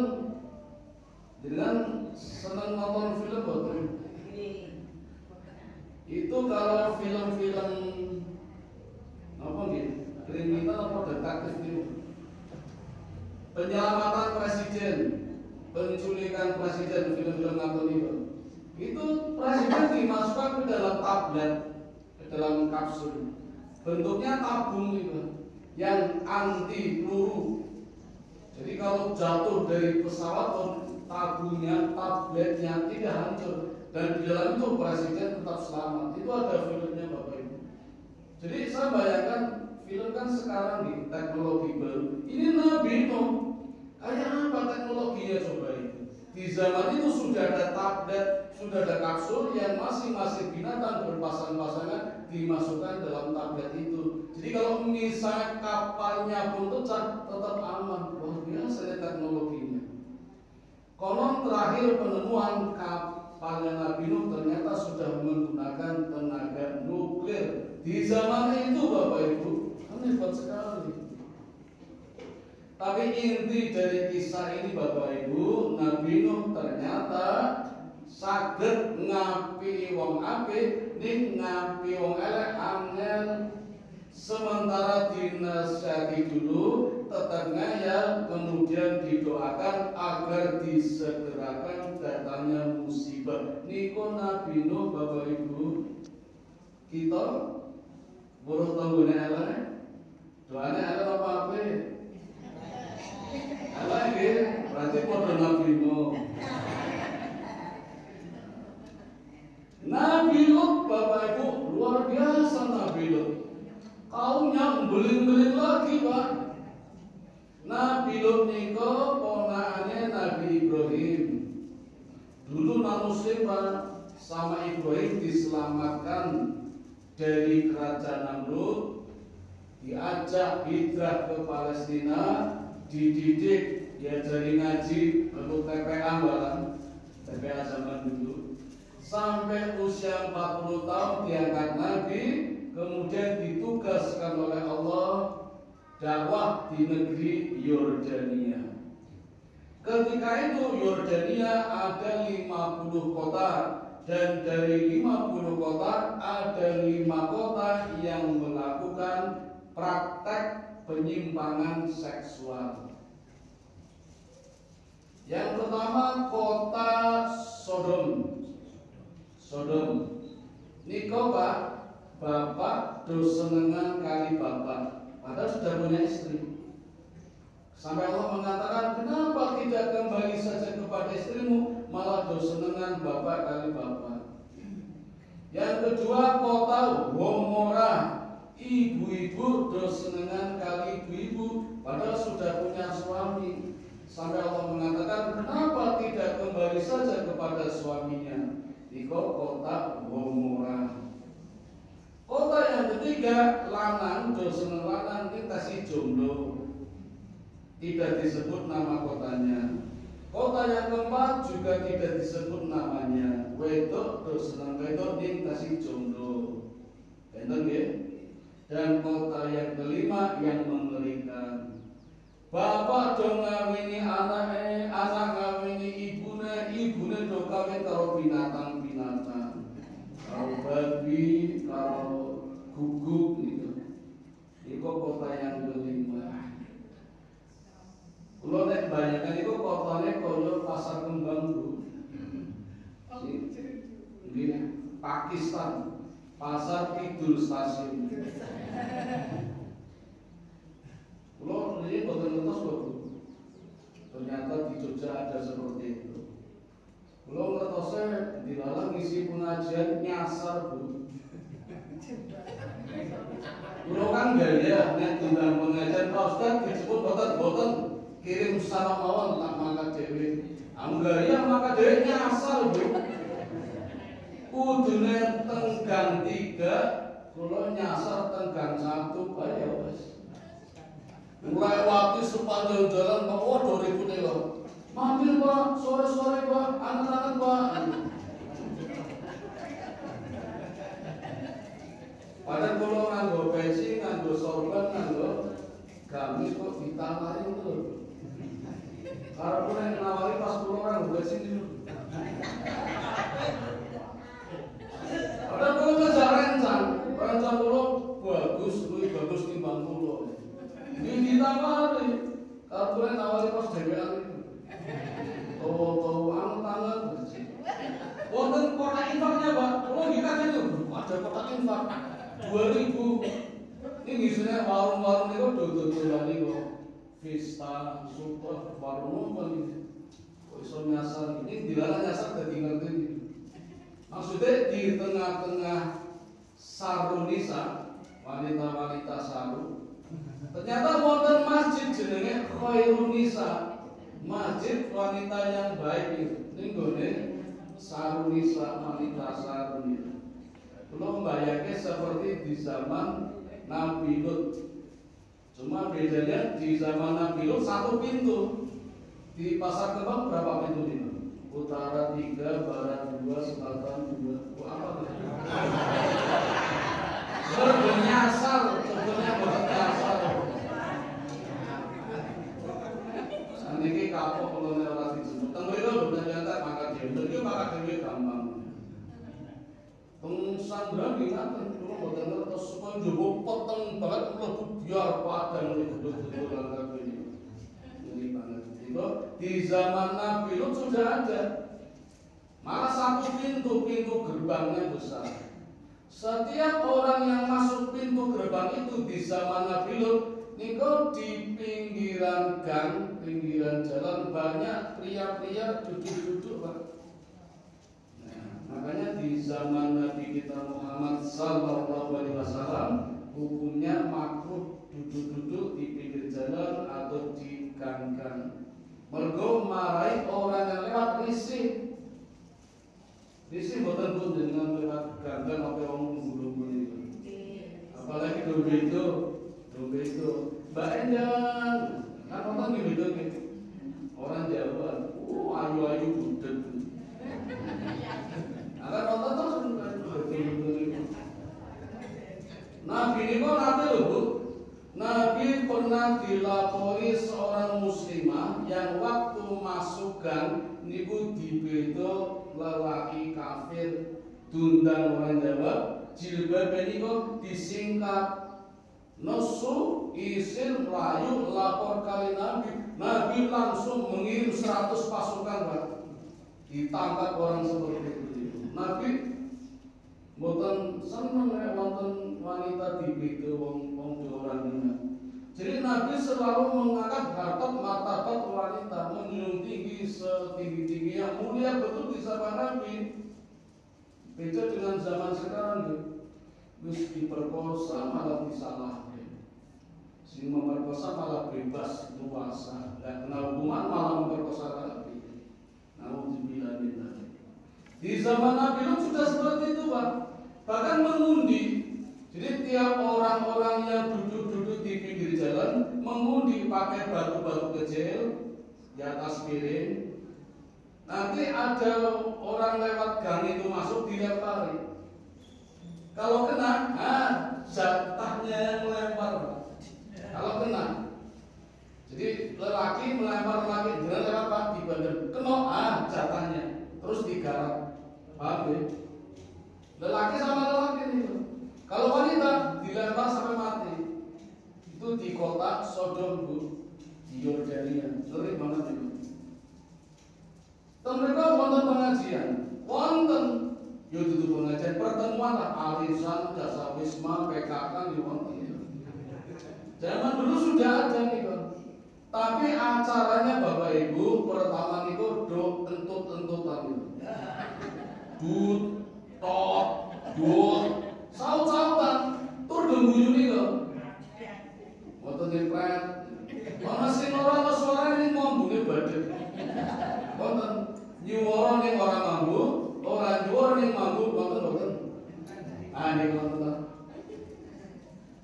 dengan senang nonton film boten. Itu kalau film-film apa gitu, kriminal apa detektif itu. Penyelamatan presiden, penculikan presiden, film-film nonton itu presiden dimasukkan ke dalam tablet, ke dalam kapsul, bentuknya tabung itu, yang anti peluru. Jadi kalau jatuh dari pesawat, tabungnya, tabletnya tidak hancur, dan di dalam itu presiden tetap selamat. Itu ada filmnya Bapak Ibu. Jadi saya bayangkan film kan sekarang nih teknologi baru. Ini Nabi Nuh. Kayak apa teknologinya coba itu? Di zaman itu sudah ada tablet, sudah ada kapsul yang masing-masing binatang berpasang-pasangan dimasukkan dalam tablet itu. Jadi kalau misalnya kapalnya pun pecah, tetap aman. Luar biasa ya teknologinya. Konon terakhir penemuan kapalnya Nabi Nuh ternyata sudah menggunakan tenaga nuklir. Di zaman itu Bapak Ibu, hebat sekali. Tapi inti dari kisah ini Bapak Ibu, Nabi Nuh ternyata saged ngapi wong apik, ning ngapi wong elek angel. Sementara dinasihati dulu, tetap ngayal, kemudian didoakan agar disegerakan datangnya musibah. Niko Nabi Nuh Bapak Ibu, kita buruh tanggune elek, doanya elek apa apa? Elek nggih, berarti padha Nabi Nuh. Nabi Lut Bapak Ibu, luar biasa Nabi Lut. Kaumnya beling-beling lagi Pak. Nabi Lut niko ponakane Nabi Ibrahim. Dulu non muslim Pak, sama Ibrahim diselamatkan dari kerajaan Namrud, diajak hijrah ke Palestina, dididik, diajari ngaji, untuk TPA bahkan TPA zaman dulu. Sampai usia 40 tahun diangkat Nabi, kemudian ditugaskan oleh Allah dakwah di negeri Yordania. Ketika itu Yordania ada 50 kota, dan dari 50 kota ada 5 kota yang melakukan praktek penyimpangan seksual. Yang pertama kota Sodom. Niko Pak, bapak dosenengan kali bapak, padahal sudah punya istri. Sampai Allah mengatakan, kenapa tidak kembali saja kepada istrimu, malah dosenengan bapak kali bapak. Yang kedua kota Gomora, ibu-ibu dosenengan kali ibu-ibu, padahal sudah punya suami. Sampai Allah mengatakan, kenapa tidak kembali saja kepada suaminya. Iko kota Gomora. Kota yang ketiga Lanang, dosen Lanang kita si jomblo, tidak disebut nama kotanya. Kota yang keempat juga tidak disebut namanya. Wedok dosen wedok kita si jomblo. Benar ya? Dan kota yang kelima yang mengerikan. Bapak do ngawini anake, anak ngawini ibune do kawin karo binatang-binatang. Karo babi, karo guguk gitu. Iku kota yang kelima. Kulo nek bayangkan iku kotane kaya pasar kembang Bu. Ini Pakistan, pasar Kidul stasiun. Kulo ini boten ngertos lho Bu. Ternyata di Jogja ada seperti itu. Kulo ngertosnya dilalang ngisi pengajian nyasar Bu. Kulo kan gaya nek diundang pengajian Pak Ustaz disebut boten kirim salam mawon tak mangkat dhewe. Gaya maka dhewe nyasar Bu. Kudune tenggang 3, kulo nyasar tenggang 1 bae wis. Mulai waktu sepanjang jalan Pak, waduh ributnya loh. Mampir Pak, sore-sore Pak, anak-anak Pak. Padahal kalau nganggo peci, nganggo sorban, nganggo gamis kok ditawari itu. Karena pun yang nawari pas pulau orang peci dulu. Padahal kalau ngejar rencang pulau bagus, lebih bagus timbang pulau. Ini ditawari, karena nawari pas dewean itu. Tahu anget-anget. Wonten kotak infaknya Pak, kalau kita itu ada kotak infak 2000. Ini isinya warung-warung itu dodol-dodolan itu, Vista, Super, warung apa ini? Kok iso nyasar ini dilarang nyasar jadi ngerti. Maksudnya di tengah-tengah Sarunisa, wanita-wanita saru. Ternyata wonten masjid jenenge Khairunisa, masjid wanita yang baik itu. Ninggone Sarunisa, wanita Sarunisa. Belum bayangke seperti di zaman Nabi Lut. Cuma bedanya di zaman Nabi Lut 1 pintu. Di pasar kembang berapa pintu ini? Utara 3, barat 2, selatan 2. Apa tuh? Bernyasar, sebenarnya bernyasar. Niki kapok kalau ora disebut. Teng mriko ternyata mangkat dhewe. Iki mangkat dhewe gampang. Teng Sandra ngingaten kula boten ngertos supaya njowo peteng banget mlebu biar padang gedhe-gedhe kabeh iki. Ini banget. Itu di zaman Nabi Lut sudah ada. Malah 1 pintu gerbangnya besar. Setiap orang yang masuk pintu gerbang itu di zaman Nabi Lut niku di pinggiran gang, pinggiran jalan banyak pria-pria duduk-duduk Pak. Nah, makanya di zaman Nabi kita Muhammad Sallallahu Alaihi Wasallam hukumnya makruh duduk-duduk di pinggir jalan atau di gang-gang. Mergo marai orang yang lewat risih. Risih boten pun dengan lewat gang-gang apa wong ngulung-ngulung itu. Apalagi dombe itu Mbak Endang, kan orang gitu orang Jawa, ayu-ayu budet. Akan nonton terus masuk gang niku dibeda lelaki kafir dundang orang Jawa jilbab niku disingkat Nusu isin melayu lapor kali Nabi langsung mengirim 100 pasukan Pak. Ditangkap orang seperti itu. Nabi mboten seneng nek wonten wanita dibeda wong orang dina. Jadi Nabi selalu mengangkat harkat martabat wanita, menjunjung tinggi setinggi-tinggi yang mulia betul di zaman Nabi. Beda dengan zaman sekarang wis diperkosa malah disalahkan. Si memperkosa malah bebas luasa, nggak kena hukuman malah memperkosa lagi. Nauzubillah min dzalik. Di zaman Nabi Lut sudah seperti itu Pak. Bahkan mengundi. Jadi tiap orang-orang yang duduk-duduk di pinggir jalan mengundi pakai batu-batu kecil di atas piring. Nanti ada orang lewat gang itu masuk dilempari. Kalau kena, jatahnya yang melempar. Kalau kena, jadi lelaki melempar lelaki, jangan lewat Pak di bandar. Kena, jatahnya, terus digarap. Paham ya? Lelaki sama lelaki itu. Kalau wanita dilempar sampai mati. Itu di kota Sodom Bu, di Yordania. Ngeri banget itu. Dan mereka wonten pengajian, wonten itu pengajian pertemuan lah arisan, jasa wisma, PKK di wonten itu. Zaman dulu sudah ada nih Bang. Tapi acaranya Bapak Ibu pertama niku do entut-entutan itu. Dut, tot, dut, saut-sautan, tur guyuni kok. Wonten nyepret. Ana sing ora ana suara ning ngambune badhe. Wonten nyuwara ning ora mambu, ora nyuwara ning mambu wonten. Niku wonten.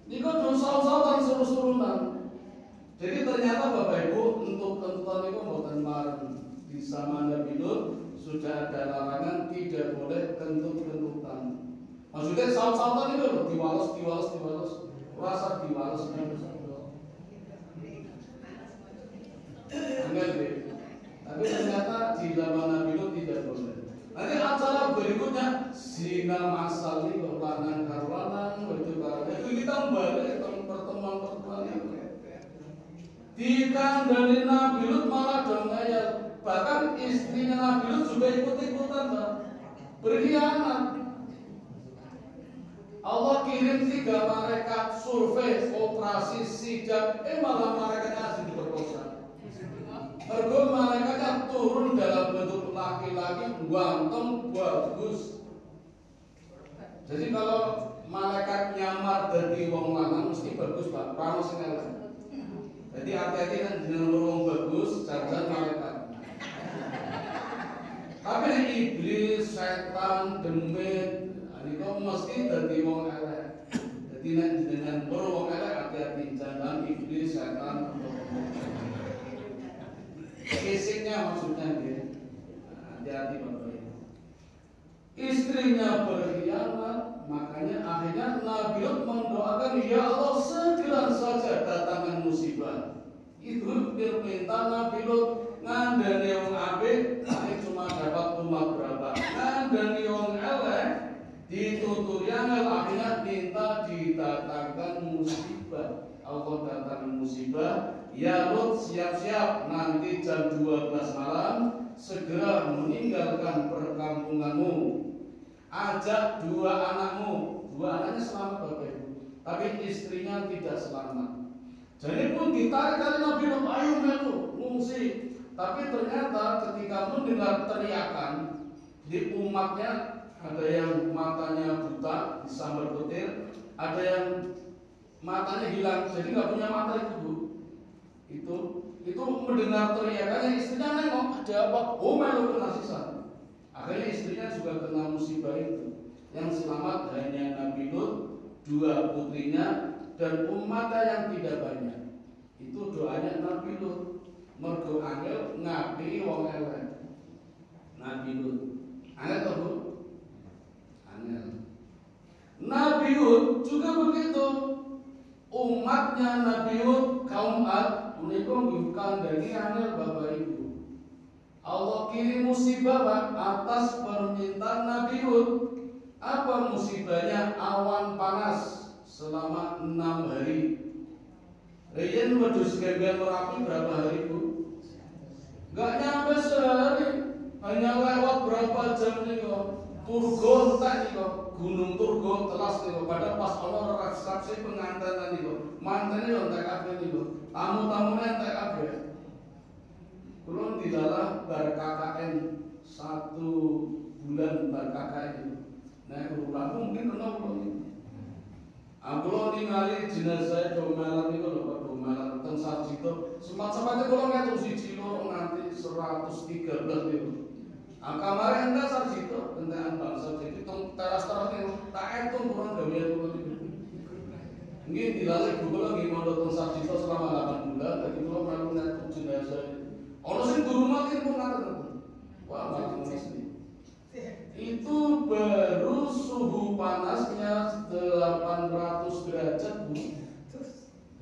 Niku do saut-sautan suruh-surunan. Jadi ternyata Bapak Ibu untuk tentuan itu mboten marem. Di zaman Nabi Lut sudah ada larangan tidak boleh kentut-kentutan. Maksudnya saut-sautan itu loh, diwales. Rasa diwales enggak deh. Tapi ternyata di zaman Nabi Lut tidak boleh. Nanti acara berikutnya zina masal ini lanang karwanan itu kita balik pertemuan itu. Dikandani Nabi Lut malah dong ngayal. Bahkan istrinya Nabi Lut juga ikut-ikutan berkhianat. Allah kirim 3 malaikat survei operasi sidak, malah malaikatnya asli diperkosa. Mergo malaikatnya turun dalam bentuk laki-laki ganteng bagus. Jadi kalau malaikat nyamar dari wong lanang mesti bagus Pak, rano sing elek. Jadi hati-hati kan dengan wong bagus jajan malaikat. Tapi iblis, setan, demit, niku mesti dadi wong elek. Jadi nek dengan wong elek hati-hati jangan iblis, setan. Fisiknya maksudnya dia. Hati-hati Bapak Ibu. Istrinya berkhianat, makanya akhirnya Nabi Lut mendoakan, ya Allah segera saja datangkan musibah. Itu permintaan Nabi Lut ngandani wong apik, cuma dapat umat berapa. Ngandani wong elek, dituturi akhirnya minta didatangkan musibah. Allah datangkan musibah. Ya Lut siap-siap nanti jam 12 malam segera meninggalkan perkampunganmu. Ajak 2 anakmu. 2 anaknya selamat Bapak Ibu, tapi istrinya tidak selamat. Jadi pun ditarik kali Nabi Lut, ayo melu ngungsi. Tapi ternyata ketika mendengar teriakan di umatnya, ada yang matanya buta disambar petir, ada yang matanya hilang, jadi nggak punya mata itu. Itu mendengar teriakannya, istrinya nengok, ada apa? Oh melu kena sisa. Akhirnya istrinya juga kena musibah itu. Yang selamat hanya Nabi Lut, 2 putrinya, dan umatnya yang tidak banyak. Itu doanya Nabi Lut. Mergo angel ngapi wong elek. Nabi Lut. Angel toh Bu? Angel. Nabi Lut juga begitu. Umatnya Nabi Lut kaum Ad menika ngkandani angel Bapak Ibu. Allah kirim musibah Pak, atas permintaan Nabi Hud. Apa musibahnya? Awan panas selama 6 hari. Riyen wedhus gemben Merapi berapa hari Bu? Gak nyampe sehari, hanya lewat berapa jam nih kok. Turgo entek nih kok, Gunung Turgo telas nih kok. Padahal pas ana resepsi pengantinan nih kok. Mantene yo entek kabeh nih kok. Tamu-tamune entek kabeh. Kulon dilalah bar KKN 1 bulan bar KKN. Nek urulanku mungkin kena kulon iki. Aku ningali jenazah domelan niku lho Pak, domelan teng Sarjito. Sempat-sempatnya kula ngetung siji loro nganti 113 niku. Kamare enta Sarjito, entekan bangsa jadi teng teras-teras niku tak etung kurang gawean kula niku. Nggih dilalih ibu kula nggih mondok teng Sarjito selama 8 bulan, dadi kula melu ngetung jenazah. Ono sing durung mati pun ngaten. Wah, mati itu baru suhu panasnya 800 derajat Bu.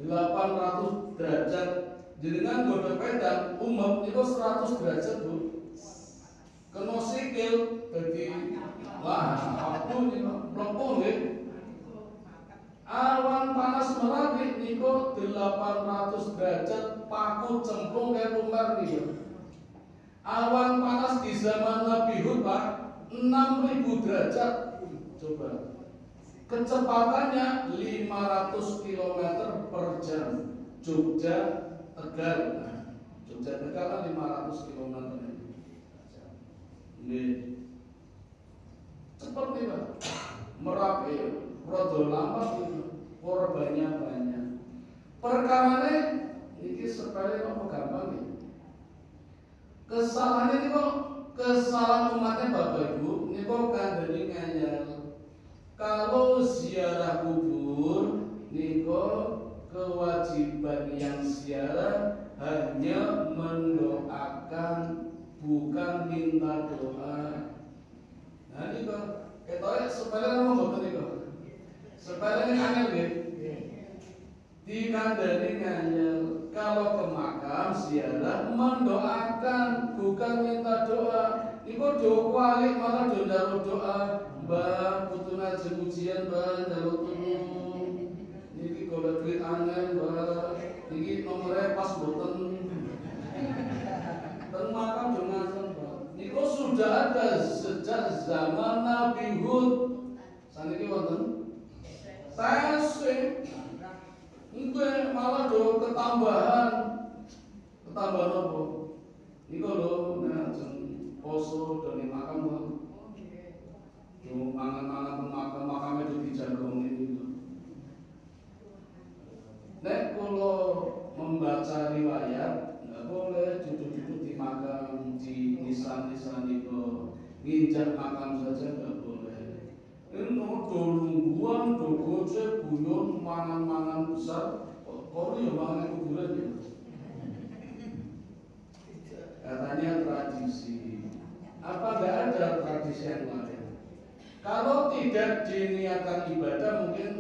800 derajat. Jenengan godhong pedang umum itu 100 derajat Bu. Kena sikil dadi wah aku niku mlebu nggih. Awan panas Merapi niku 800 derajat paku cemplung kaya tumbar niku. Awan panas di zaman Nabi Hud Pak 6.000 derajat. Coba. Kecepatannya 500 km per jam. Jogja Tegal. Nah, Jogja Tegal kan 500 km. Nggih. Cepet nih Pak. Merapi rada lambat itu. Korbannya banyak. Perkarane iki sepele kok gampang nih. Kesalahan ini kok kesalahan umatnya Bapak Ibu ini kok kandani nganyel. Kalau ziarah kubur ini kok kewajiban yang ziarah hanya mendoakan, bukan minta doa. Nah ini kok ketoknya sepele nama boten ini kok sepele ini nganyel nggih. Dikandani nganyel. Kalau ke makam ziarah mendoakan, bukan minta doa. Iku doa kualik malah njaluk doa. Mbah putuna ajeng ujian mbah njaluk tulung. Niki golek duit angel mbah. Niki nomore pas boten. Teng makam yo ngaten mbah. Niku sudah ada sejak zaman Nabi Hud. Saniki wonten tasih. Mungkin malah do ketambahan apa? Niku lho nek poso dene makam kok. Do mangan-mangan makame do dijaluk niku. Nek kula membaca riwayat enggak boleh duduk-duduk di makam di nisan-nisan niku. Nginjak makam saja enggak boleh. Eno dolungguan, dogoce, guyon, mangan-mangan besar, kok ya mangan kuburan ya? Katanya tradisi. Apa enggak ada tradisi yang lain? Kalau tidak diniatkan ibadah mungkin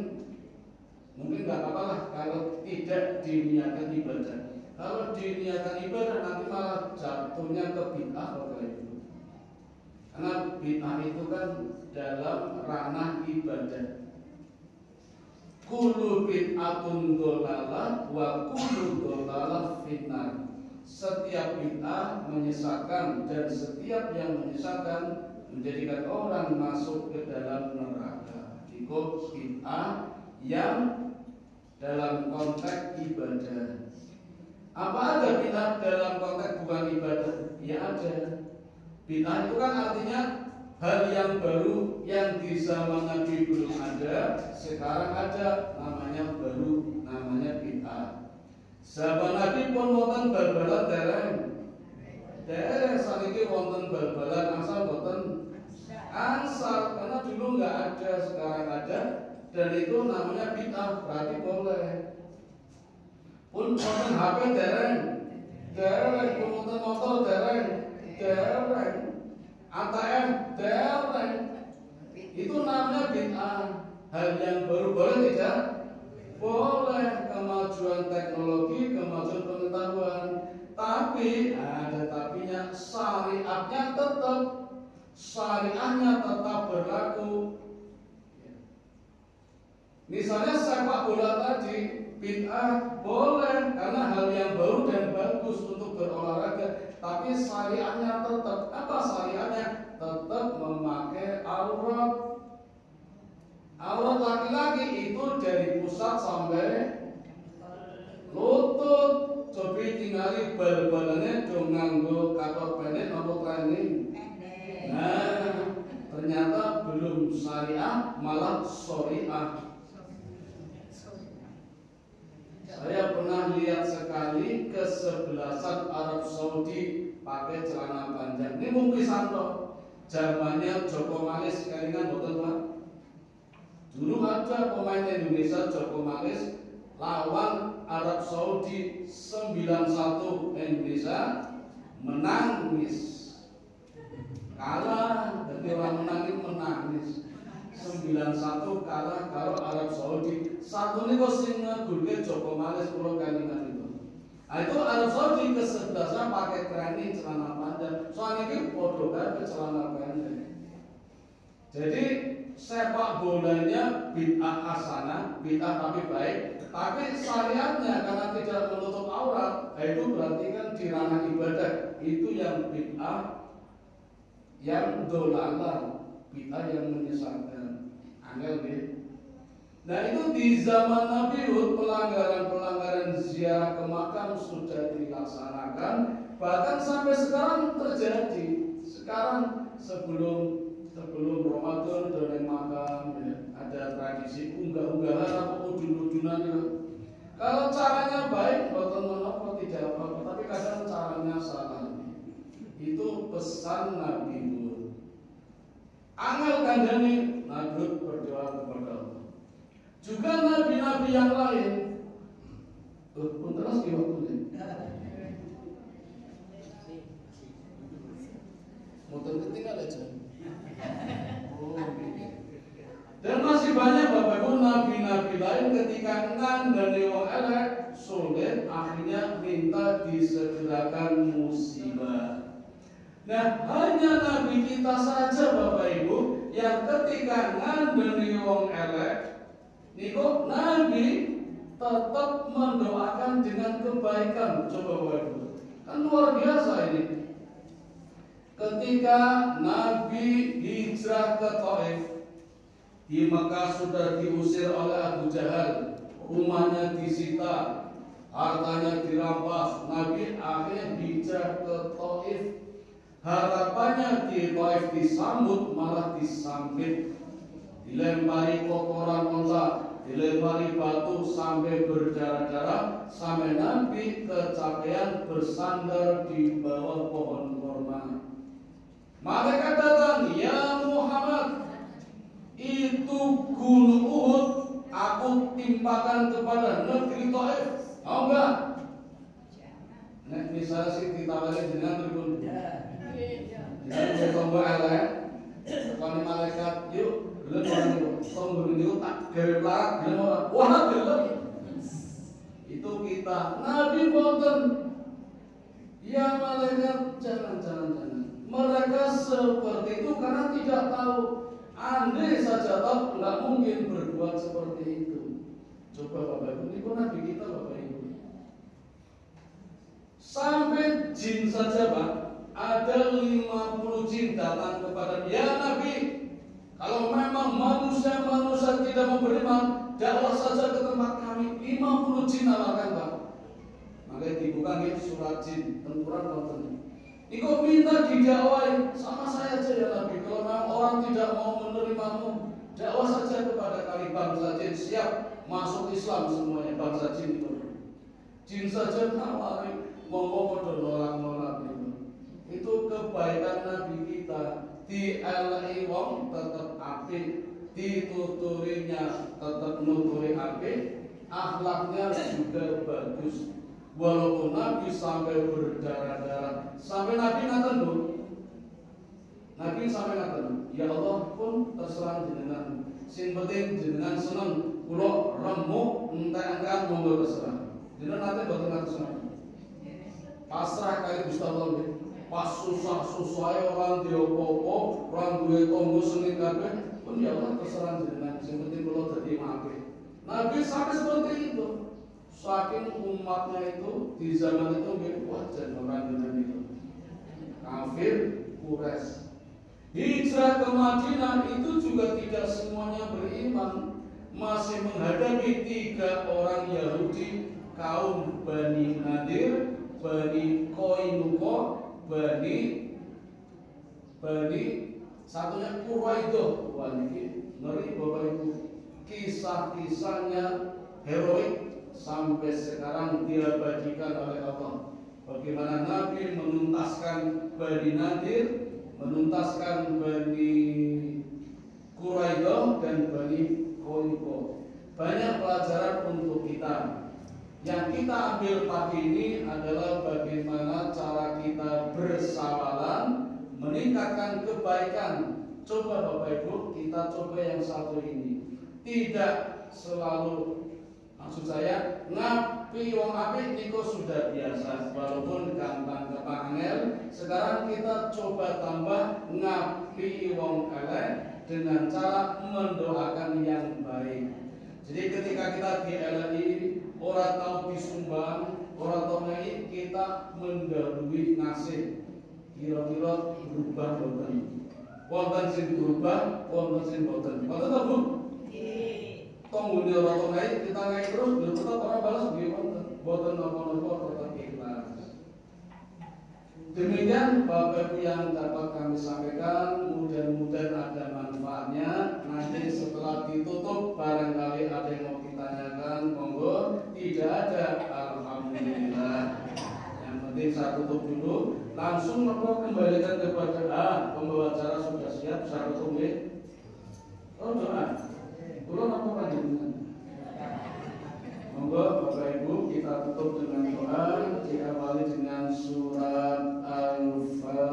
enggak apa-apa lah kalau tidak diniatkan ibadah. Kalau diniatkan ibadah nanti malah jatuhnya ke bid'ah kalau itu. Karena bid'ah itu kan dalam ranah ibadah. Kullu bid'atun dhalalah wa kullu dhalalah finnar. Setiap bid'ah menyesatkan dan setiap yang menyesatkan menjadikan orang masuk ke dalam neraka. Itu bid'ah yang dalam konteks ibadah. Apa ada bid'ah dalam konteks bukan ibadah? Ya ada. Bid'ah itu kan artinya hal yang baru yang di zaman Nabi belum ada, sekarang ada, namanya baru, namanya bid'ah. Zaman Nabi pun wonten bal-balan dereng saniki wonten bal-balan asal wonten angsal, karena dulu nggak ada, sekarang ada, dan itu namanya bid'ah, berarti boleh. Pun wonten HP dereng, pun wonten motor dereng, ATM dereng, itu namanya bid'ah. Hal yang baru boleh tidak? Boleh. Kemajuan teknologi, kemajuan pengetahuan, tapi ada tapinya, syarat syariahnya tetap berlaku. Misalnya sepak bola tadi, bid'ah boleh karena hal yang baru dan bagus untuk berolahraga, tapi syariahnya tetap apa? Syariahnya tetap memakai aurat. Aurat laki-laki itu dari pusat sampai lutut. Coba tinggali bal-balannya dong nganggo kator pendek atau training. Nah, ternyata belum syariah malah syariah. Saya pernah lihat sekali kesebelasan Arab Saudi pakai celana panjang. Ini mungkin santo. Zamannya Joko Malis kelingan betul Pak. Dulu ada pemain Indonesia Joko Malis lawan Arab Saudi 9-1, Indonesia menangis. Kalah, jadi orang menangis menangis. 9-1 kalah kalau Arab Saudi. Satu ini kok sing ngegulke Joko Malis pulau Kalimantan itu. Nah itu Arab Saudi kesebelasan pakai training celana panjang. Soalnya ini podo kan celana pendek. Jadi sepak bolanya bid'ah hasanah, bid'ah tapi baik. Tapi syariatnya karena tidak menutup aurat, itu berarti kan di ranah ibadah. Itu yang bid'ah, yang dolalah, bid'ah yang menyesatkan. Angel deh. Nah itu di zaman Nabi Hud pelanggaran-pelanggaran ziarah ke makam sudah dilaksanakan, bahkan sampai sekarang terjadi. Sekarang sebelum Ramadan dan makam ya, ada tradisi unggah-unggahan atau udun-udunan ya. Kalau caranya baik, boten menapa tidak apa-apa, tapi kadang caranya salah. Itu pesan Nabi Hud. Angel kandhane Nabi Hud berdoa kepada Allah. Juga nabi-nabi yang lain. Pun terus di waktunya. Motor ketinggalan aja. Dan masih banyak Bapak Ibu nabi-nabi lain ketika ngandani wong elek sulit akhirnya minta disegerakan musibah. Nah hanya nabi kita saja Bapak Ibu yang ketika ngandani wong elek niku nabi tetap mendoakan dengan kebaikan. Coba Bapak Ibu, kan luar biasa ini. Ketika Nabi hijrah ke Taif, di Mekah sudah diusir oleh Abu Jahal, rumahnya disita, hartanya dirampas. Nabi akhirnya hijrah ke Taif. Harapannya di Taif disambut, malah disambit, dilempari kotoran onta, dilempari batu sampai berdarah-darah, sampai Nabi kecapean bersandar di bawah pohon kurma. Malaikat datang, ya Muhammad, itu gunung Uhud aku timpakan kepada negeri Taif. Mau enggak? Nek misalnya sih ditawarin dengan tribun. Jangan tombol elek. Kalau malaikat, yuk, gelem orang itu. Tombol itu tak gelap, gelem orang. Wah, gelem. Itu kita. Nabi boten. Ya malaikat, jangan. Mereka seperti itu karena tidak tahu. Andai saja tahu, nggak mungkin berbuat seperti itu. Coba Bapak Ibu, ini kok Nabi kita Bapak Ibu. Sampai jin saja Pak, ada 50 jin datang kepada ya Nabi. Kalau memang manusia tidak mau beriman, dakwah saja ke tempat kami. 50 jin nawarkan Pak. Makanya dibuka nih surat jin, tempuran nonton. Ikut minta didakwai sama saya aja ya Nabi. Kalau memang orang tidak mau menerimamu, dakwah saja kepada kami bangsa jin. Siap masuk Islam semuanya bangsa jin itu. Jin saja nawari, mau nolak itu. Itu kebaikan Nabi kita. Dielai wong tetap apik, dituturinya tetap nuturi apik, akhlaknya juga bagus. Walaupun Nabi sampai berdarah-darah, sampai Nabi ngaten Bu. Nabi sampai ngaten, ya Allah pun terserah jenengan. Sing penting jenengan seneng, kula remuk entek-entek monggo terserah. Jenengan nate boten ngaten seneng. Pasrah kali Gusti Allah nggih. pas susah-susah orang diopo-opo, orang duwe tonggo seni kabeh, pun ya Allah terserah jenengan, sing penting kula dadi mapit. Nabi sampai seperti itu. Saking umatnya itu di zaman itu nggih wajan orang dengan itu. Kafir Quraisy. Hijrah ke Madinah itu juga tidak semuanya beriman, masih menghadapi 3 orang Yahudi, kaum Bani Nadir, Bani Qainuqa, Bani satunya Quraidah. Wah ini ngeri Bapak Ibu. Kisah-kisahnya heroik sampai sekarang diabadikan oleh Allah. Bagaimana Nabi menuntaskan Bani Nadir, menuntaskan Bani Quraidah dan Bani Qainuqa. Banyak pelajaran untuk kita. Yang kita ambil pagi ini adalah bagaimana cara kita bersawalan meningkatkan kebaikan. Coba Bapak Ibu, kita coba yang satu ini. Tidak selalu, maksud saya, ngapi wong apik niku sudah biasa, walaupun gampang kepanggil. Sekarang kita coba tambah ngapi wong elek dengan cara mendoakan yang baik. Jadi ketika kita di LNI, orang tahu disumbang, orang tahu naik, kita mendahului ngasih. Kira-kira berubah boten. Wonten sing berubah, wonten sing boten. Boten ta, Bu? Tonggo orang tahu naik, kita naik terus, tetap orang balas nggih wonten. Boten napa-napa tetap ikhlas. Demikian Bapak Ibu yang dapat kami sampaikan, mudah-mudahan ada manfaatnya. Nanti setelah ditutup barangkali ada yang mau ditanyakan, monggo. Tidak ada, alhamdulillah. Yang penting saya tutup dulu. Langsung monggo kembalikan kepada pembawa acara sudah siap, saya tutup nggih. Oh doa. Kula napa panjenengan? Monggo Bapak Ibu kita tutup dengan doa, diawali dengan surat Al-Fatihah.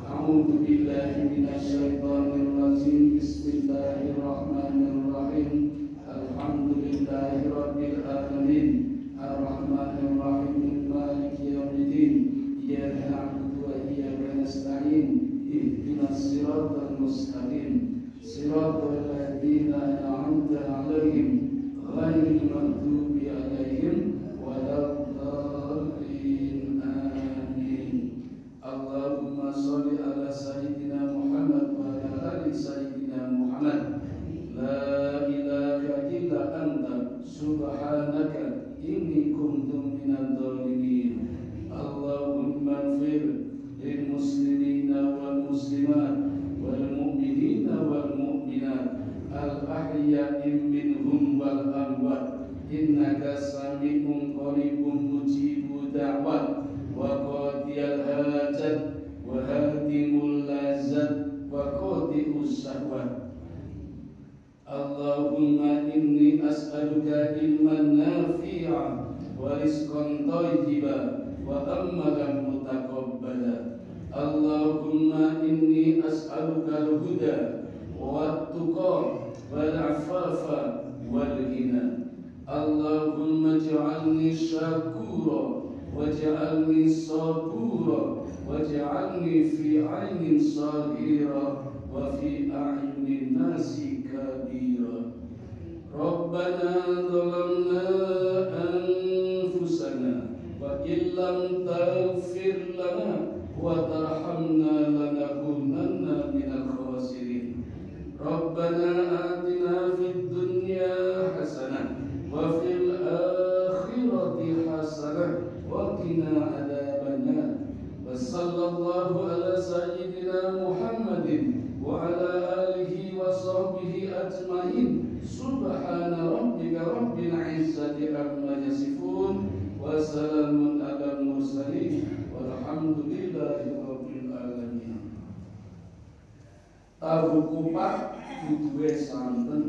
A'udzu billahi minasyaitonir rajim. Bismillahirrahmanirrahim. Alhamdulillahirabbil alamin. Arrahmanir rahim. Maliki yaumiddin. Iyyaka na'budu wa iyyaka nasta'in. Ihdinas siratal mustaqim. Siratal ladzina an'amta 'alaihim ghairil maghdubi 'alaihim waladdallin. Amin. Allahumma shalli ala sayyidina Muhammad wa ala ali sayyidina Muhammad. La ilaha illa anta subhanaka inni kuntu minadh dhalimin. Allahumma ighfir lil muslimina wal muslimat wal mu'minina wal mu'minat al ahya'i minhum wal amwat innaka sami'un qaribun mujibud da'wat wa qadiyal hajat wa hadimul lazat wa qadi'us syahwat. Allahumma inni as'aluka ilman nafi'an wa rizqan thayyiban wa amalan mutaqabbala. Allahumma inni as'aluka al-huda wat-tuqa wal-'afafa wal-ghina. Allahumma ij'alni syakura waj'alni sabura waj'alni fi 'ainin saghira wa fi a'yunin nasi kabira. Rabbana zalamna anfusana wa illam taghfir lana wa tarhamna lanakunanna minal khasirin. Rabbana atina fid dunya hasanah wa fil akhirati hasanah wa qina adzabannar. Wa sallallahu ala sayyidina Muhammadin wa ala alihi wa sahbihi ajmain. Subhana rabbika rabbil izzati amma yasifun wa salamun ala mursalin walhamdulillahi rabbil alamin. Tahu kupat duwe santen,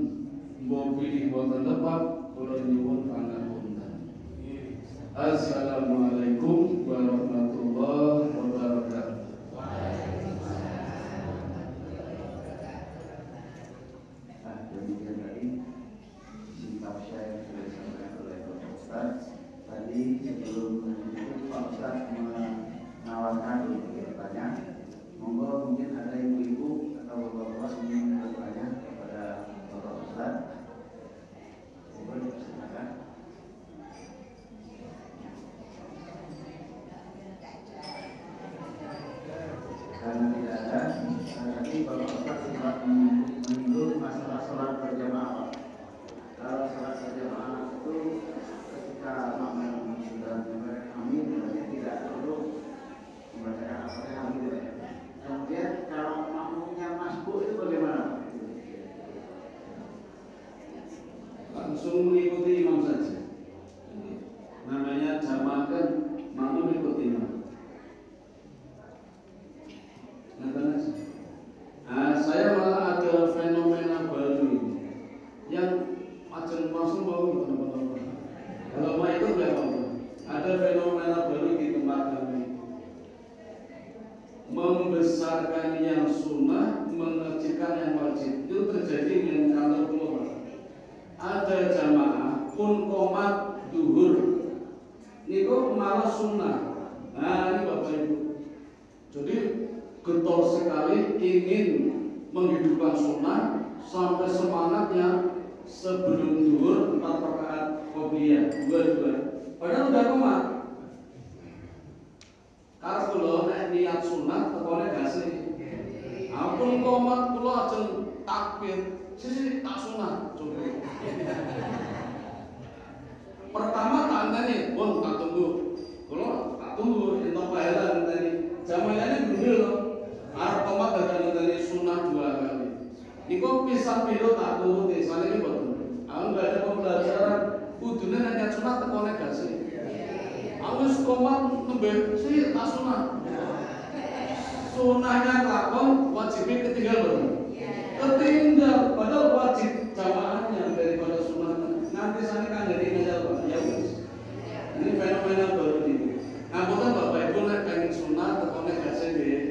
mbok pilih boten tepat, kula nyuwun pangapunten. Assalamualaikum warahmatullahi wabarakatuh. Demikian tadi singkat saya sudah disampaikan oleh Pak Ustaz. Tadi sebelum menutup Pak Ustaz Tadi Bapak Ustaz sempat menyinggung masalah sholat berjamaah. Kalau sholat berjamaah itu ketika makmum sudah amin, berarti tidak perlu membacakan al-fatihah gitu ya. Kemudian kalau makmumnya masbuk itu bagaimana? Langsung mengikuti imam saja. Namanya jamaah kan makmum ikuti imam. Saya malah ada fenomena baru ini yang akan langsung mau teman-teman. Kalau mau ikut nggak apa-apa. Ada fenomena baru di tempat kami, membesarkan yang sunnah, mengecilkan yang wajib. Itu terjadi dengan kantor keluar. Ada jamaah pun komat duhur, ini kok malah sunnah. Nah ini Bapak Ibu. Jadi getol sekali ingin menghidupkan sunnah sampai semangatnya sebelum duhur 4 rakaat qobliyah 2. Padahal udah komat. Karena kalau niat sunnah tekone gasih. Ampun komat kula ajeng takbir. Sisi tak sunnah coba. Pertama tak anteni, pun tak tunggu. Kula tak tunggu entuk pahala ngenteni. Jamanane gundul to. Arep komat dadan ngenteni sunnah 2 kali. Niku pisah piro tak turuti, soalnya ini betul. Aku nggak ada pembelajaran kudune niat sunnah tekone gasih. Aku wis komat nembe sih tak sunnah. Sunnahnya lakon, wajibnya ketinggal belum? Ketinggal, padahal wajib jamaahnya daripada sunnah. Nanti sana kan jadi ngajal Pak, ya wis. Ini fenomena baru ini. Ngapunten Bapak Ibu nek pengen sunnah tekone gasih nggih.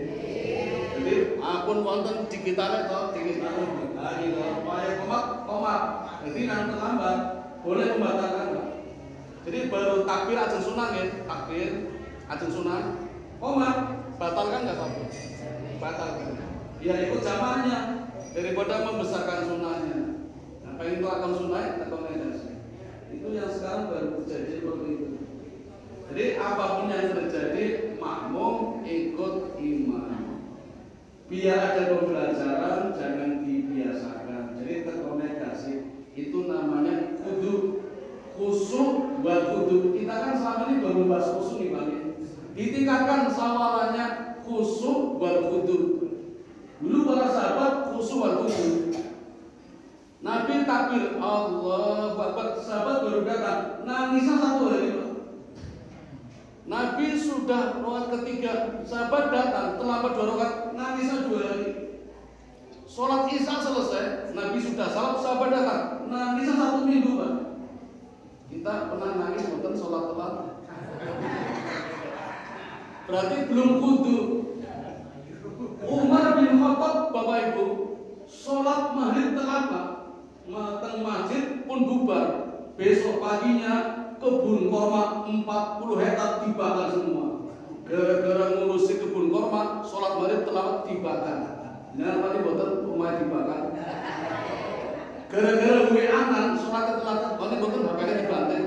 Jadi apun wonten digitale to, digitale. Nah, gitu. Supaya komat. Jadi nang terlambat boleh membatalkan Pak. Jadi baru takbir ajeng sunnah nggih, takbir ajeng sunnah. Komat batalkan nggak apa-apa? Batalkan. Ya ikut jamaahnya daripada membesarkan sunnahnya. Nah, pengen melakukan sunnah rekomendasi. Itu yang sekarang baru terjadi seperti itu. Jadi apapun yang terjadi makmum ikut imam. Biar ada pembelajaran, jangan dibiasakan. Jadi rekomendasi itu namanya kudu khusyuk wal kudu. Kita kan selama ini baru bahas khusyuk nih Pak. Ditingkatkan sawarannya khusyuk wal kudu. Dulu para sahabat khusyuk wal kudu. Nabi takbir Allah Akbar, sahabat baru datang, nangisnya 1 hari. Nabi sudah rakaat ketiga, sahabat datang terlambat 2 rakaat, nangisnya 2 hari. Sholat Isya selesai, Nabi sudah salam, sahabat datang, nangisnya 1 minggu Pak. Kita pernah nangis bukan sholat telat. Berarti belum kudu. Umar bin Khattab Bapak Ibu sholat maghrib telat Pak, mateng masjid pun bubar. Besok paginya kebun korma 40 hektar dibakar semua. Gara-gara ngurusi kebun korma, sholat maghrib telat dibakar. Nah tadi boten rumah dibakar. Gara-gara gue anan sholat telat, tadi boten HP-nya dibanting.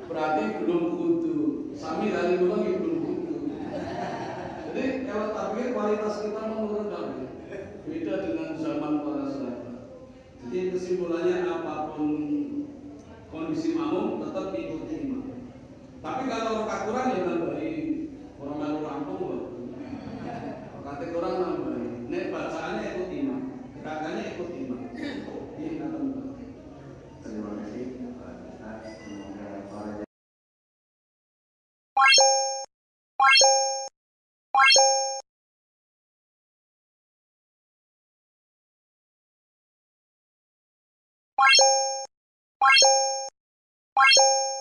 Berarti belum kudu. Sami dari dulu lagi belum kudu. Jadi kalau takbir kualitas kita menurun kami. Beda dengan zaman para sahabat. Jadi kesimpulannya apapun kondisi makmum tetap ikuti imam. Tapi kalau rakaat kurang ya nambahi. Orang baru rampung loh. Rakaat kurang nambahi. Nek bacaannya ikut imam, gerakannya ikut imam. Ini teman-teman. Terima kasih Pak Ustaz. Semoga para What?